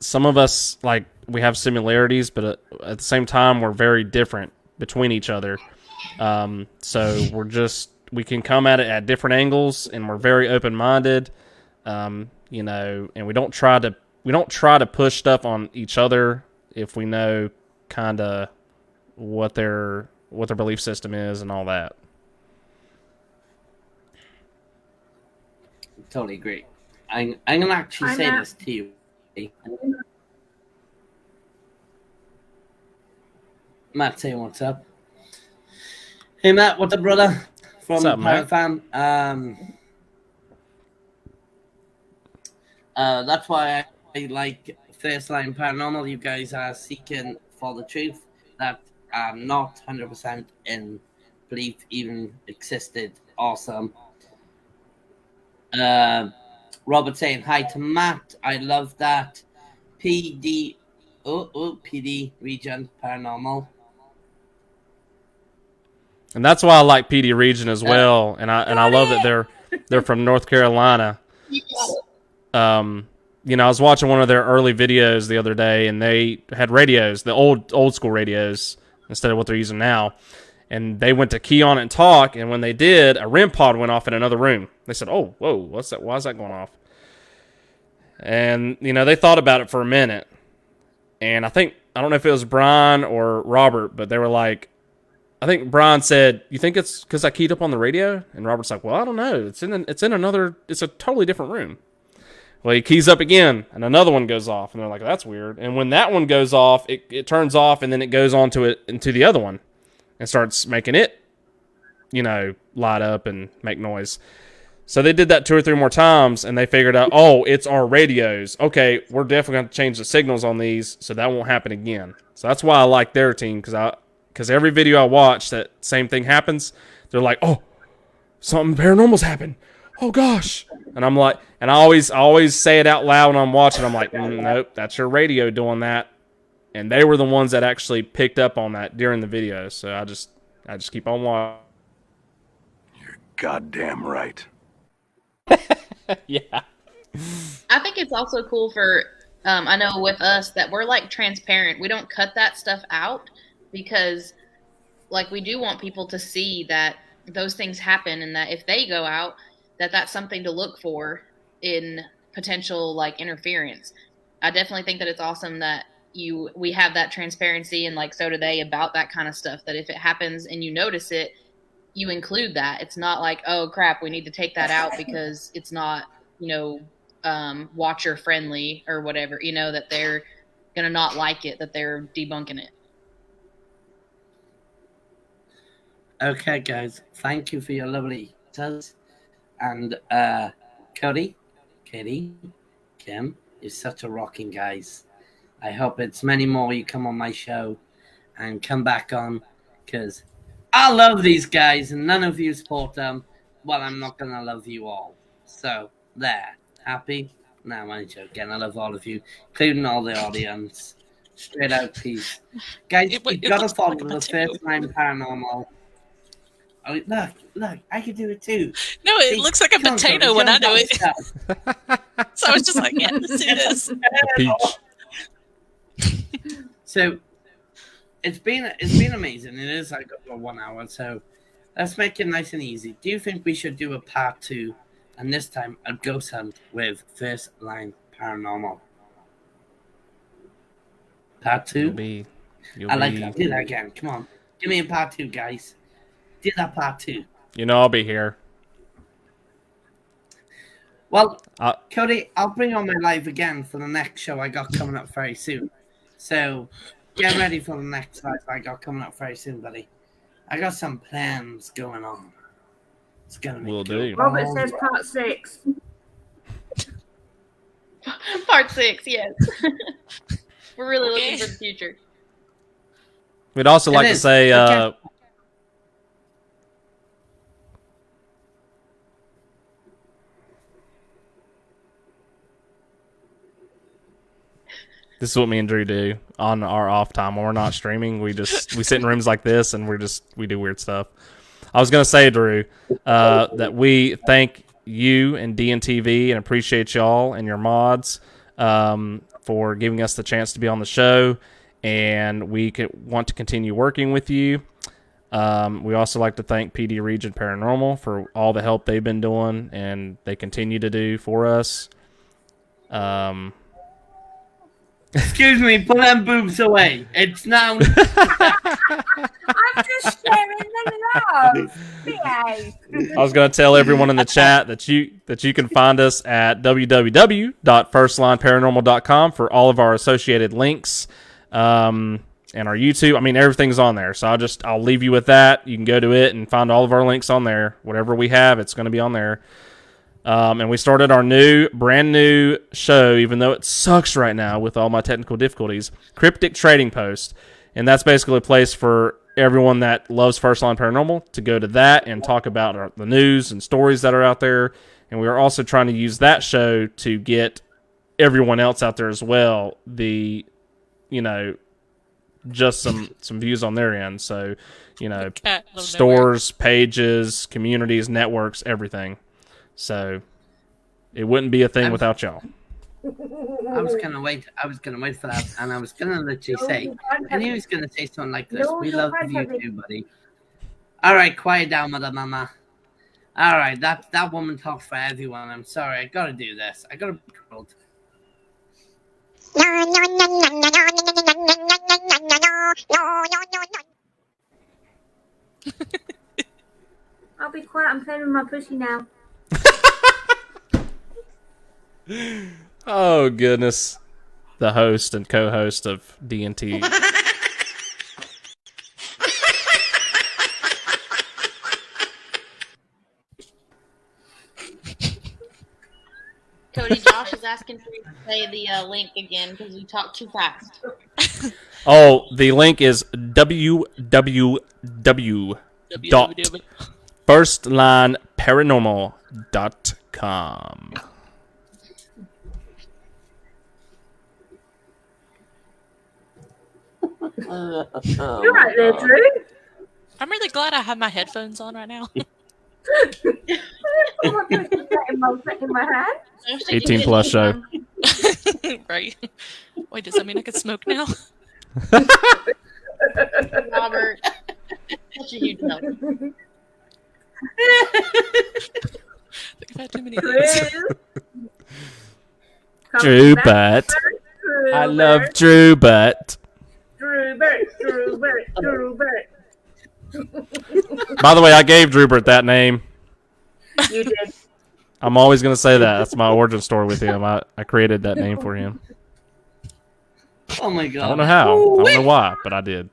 Some of us, like, we have similarities, but at the same time, we're very different between each other. So we can come at it at different angles, and we're very open-minded, and we don't try to push stuff on each other if we know kind of what their belief system is and all that. Totally agree. I'm gonna actually say this to you. Matt, say what's up. Hey Matt, what's up, brother? From Pirate Fam. That's why I like First Line Paranormal. You guys are seeking for the truth that I'm not 100% in belief even existed. Awesome. Robert saying hi to Matt. I love that. PD Region Paranormal. And that's why I like PD Region as well. And I love that they're from North Carolina. I was watching one of their early videos the other day, and they had radios, the old school radios, instead of what they're using now. And they went to key on it and talk, and when they did, a REM pod went off in another room. They said, "Oh, whoa, what's that? Why is that going off?" And they thought about it for a minute, and I don't know if it was Brian or Robert, but they were like, I think Brian said, "You think it's because I keyed up on the radio?" And Robert's like, "Well, I don't know. It's a totally different room." Well, he keys up again, and another one goes off, and they're like, "That's weird." And when that one goes off, it turns off, and then it goes on into the other one, and starts making it, light up and make noise. So they did that 2 or 3 more times, and they figured out, oh, it's our radios. Okay, we're definitely going to change the signals on these, so that won't happen again. So that's why I like their team, because every video I watch, that same thing happens. They're like, oh, something paranormal's happened. Oh gosh. And I'm like, and I always say it out loud when I'm watching. I'm like, nope, that's your radio doing that. And they were the ones that actually picked up on that during the video. So I just keep on watching. You're goddamn right. Yeah. I think it's also cool for, I know with us that we're like transparent. We don't cut that stuff out because like we do want people to see that those things happen, and that if they go out, that's something to look for in potential like interference. I definitely think that it's awesome that we have that transparency, and like so do they, about that kind of stuff, that if it happens and you notice it, you include that. It's not like, oh crap, we need to take that out because it's not, watcher friendly or whatever, that they're gonna not like it, that they're debunking it. Okay, guys, thank you for your lovely answers. And Cody, Katie, Kim is such a rocking guys. I hope it's many more you come on my show and come back on, because I love these guys and none of you support them. Well, I'm not going to love you all. So, there. Happy? No, I'm only joking. I love all of you, including all the audience. Straight out peace. Guys, It you got to looks follow like a the potato. First Line Paranormal. Oh, look, I can do it too. No, it See, looks like a come on, potato Cody, when show I them do how it. it's done. So I was just like, yeah, let's do this. A peach. So it's been amazing. It is like over 1 hour, so let's make it nice and easy. Do you think we should do a part 2, and this time a ghost hunt with First Line Paranormal? Part 2? You'll I like be. that. Do that again. Come on, give me a part 2, guys. Do that part 2. You know I'll be here. Well, Uh, Cody, I'll bring on my live again for the next show I got coming up very soon. So get ready for the next live I got coming up very soon, buddy. I got some plans going on. It's gonna be Will good. do. Robert says part 6. Part 6, yes. We're really Okay. looking for the future. We'd also like to is. say, Okay. this is what me and Drew do on our off time when we're not streaming. We sit in rooms like this and we do weird stuff. I was gonna say, Drew, that we thank you and DNTV and appreciate y'all and your mods for giving us the chance to be on the show, and we want to continue working with you. We also like to thank PD Region Paranormal for all the help they've been doing and they continue to do for us. Excuse me, put them boobs away. It's now. I'm just sharing the love. Behave. I was going to tell everyone in the chat that you can find us at www.firstlineparanormal.com for all of our associated links and our YouTube. I mean, everything's on there. So I'll leave you with that. You can go to it and find all of our links on there. Whatever we have, it's going to be on there. And we started our brand new show, even though it sucks right now with all my technical difficulties, Cryptic Trading Post. And that's basically a place for everyone that loves First Line Paranormal to go to that and talk about the news and stories that are out there. And we are also trying to use that show to get everyone else out there as well, just some views on their end. So, stores, pages, communities, networks, everything. So it wouldn't be a thing without y'all. I was gonna wait for that, and I was gonna literally say, and he was gonna say something like this. We love you too, buddy. All right, quiet down, mother mama. All right, that woman talks for everyone. I'm sorry, I gotta do this. I gotta be called. I'll be quiet. I'm playing with my pussy now. Oh, goodness. The host and co-host of DNT. Cody, Josh is asking for you to say the link again because you talk too fast. Oh, the link is www.firstlineparanormal.com. You're right there, Drew. I'm really glad I have my headphones on right now. in my hand. 18 plus show. Right. Wait, does that mean I can smoke now? Robert, such a huge help. I think I've had too many of these. Drew Butt. I love Drew Butt. Drew Butt. By the way, I gave Drubert that name. You did. I'm always going to say that. That's my origin story with him. I created that name for him. Oh my god! I don't know how. I don't know why, but I did.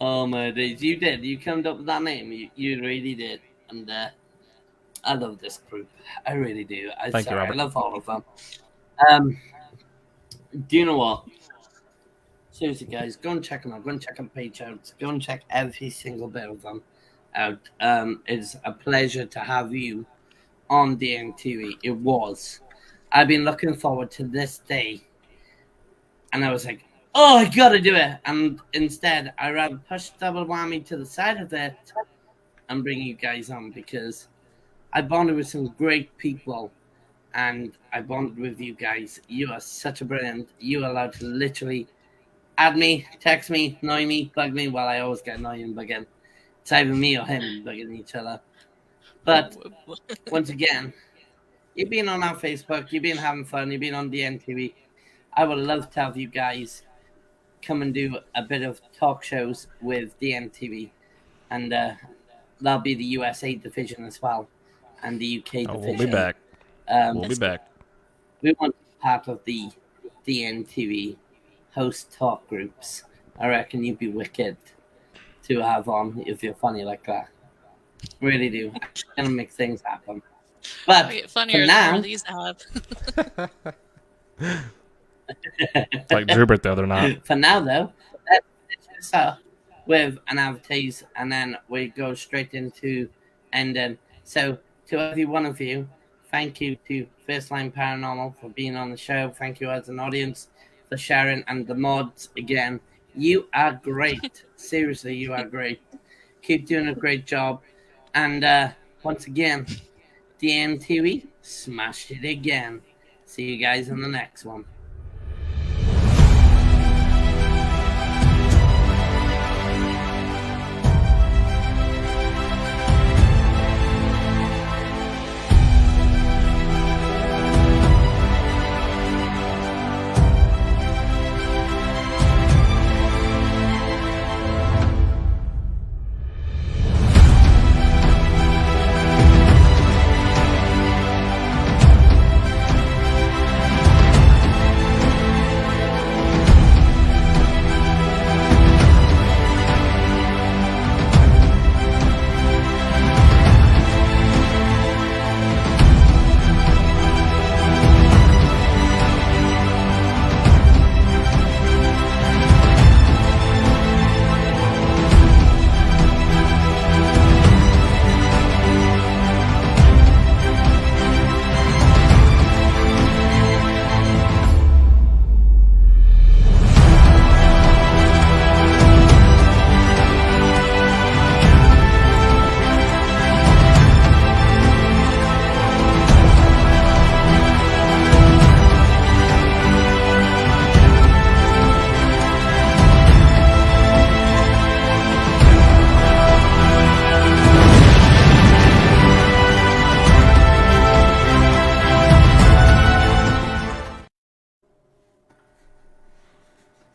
Oh my days! You did. You came up with that name. You really did. And I love this group. I really do. Thank you, Robert. I love all of them. Do you know what? Seriously, guys, go and check them out. Go and check them page out. Go and check every single bit of them out. It's a pleasure to have you on the MTV. It was. I've been looking forward to this day. And I was like, oh, I gotta do it. And instead, I rather push Double Whammy to the side of it and bring you guys on because I bonded with some great people and I bonded with you guys. You are such a brilliant. You are allowed to literally add me, text me, annoy me, bug me. Well, I always get annoying and bugging. It's either me or him bugging each other. But once again, you've been on our Facebook, you've been having fun, you've been on the NTV. I would love to have you guys come and do a bit of talk shows with the NTV. And that'll be the USA division as well. And the UK division. We'll be back. We'll be back. We want to be part of the NTV host talk groups. I reckon you'd be wicked to have on if you're funny like that. Really do. I'm gonna make things happen. But Wait, funnier for than now, more of these have. It's like Drubert the other night. for now though, let's start with an advertise and then we go straight into ending. So to every one of you, thank you to First Line Paranormal for being on the show. Thank you as an audience for sharing, and the mods again. You are great. Seriously, you are great. Keep doing a great job. And once again, DMTV smashed it again. See you guys in the next one.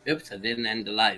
Oops, I didn't end the live.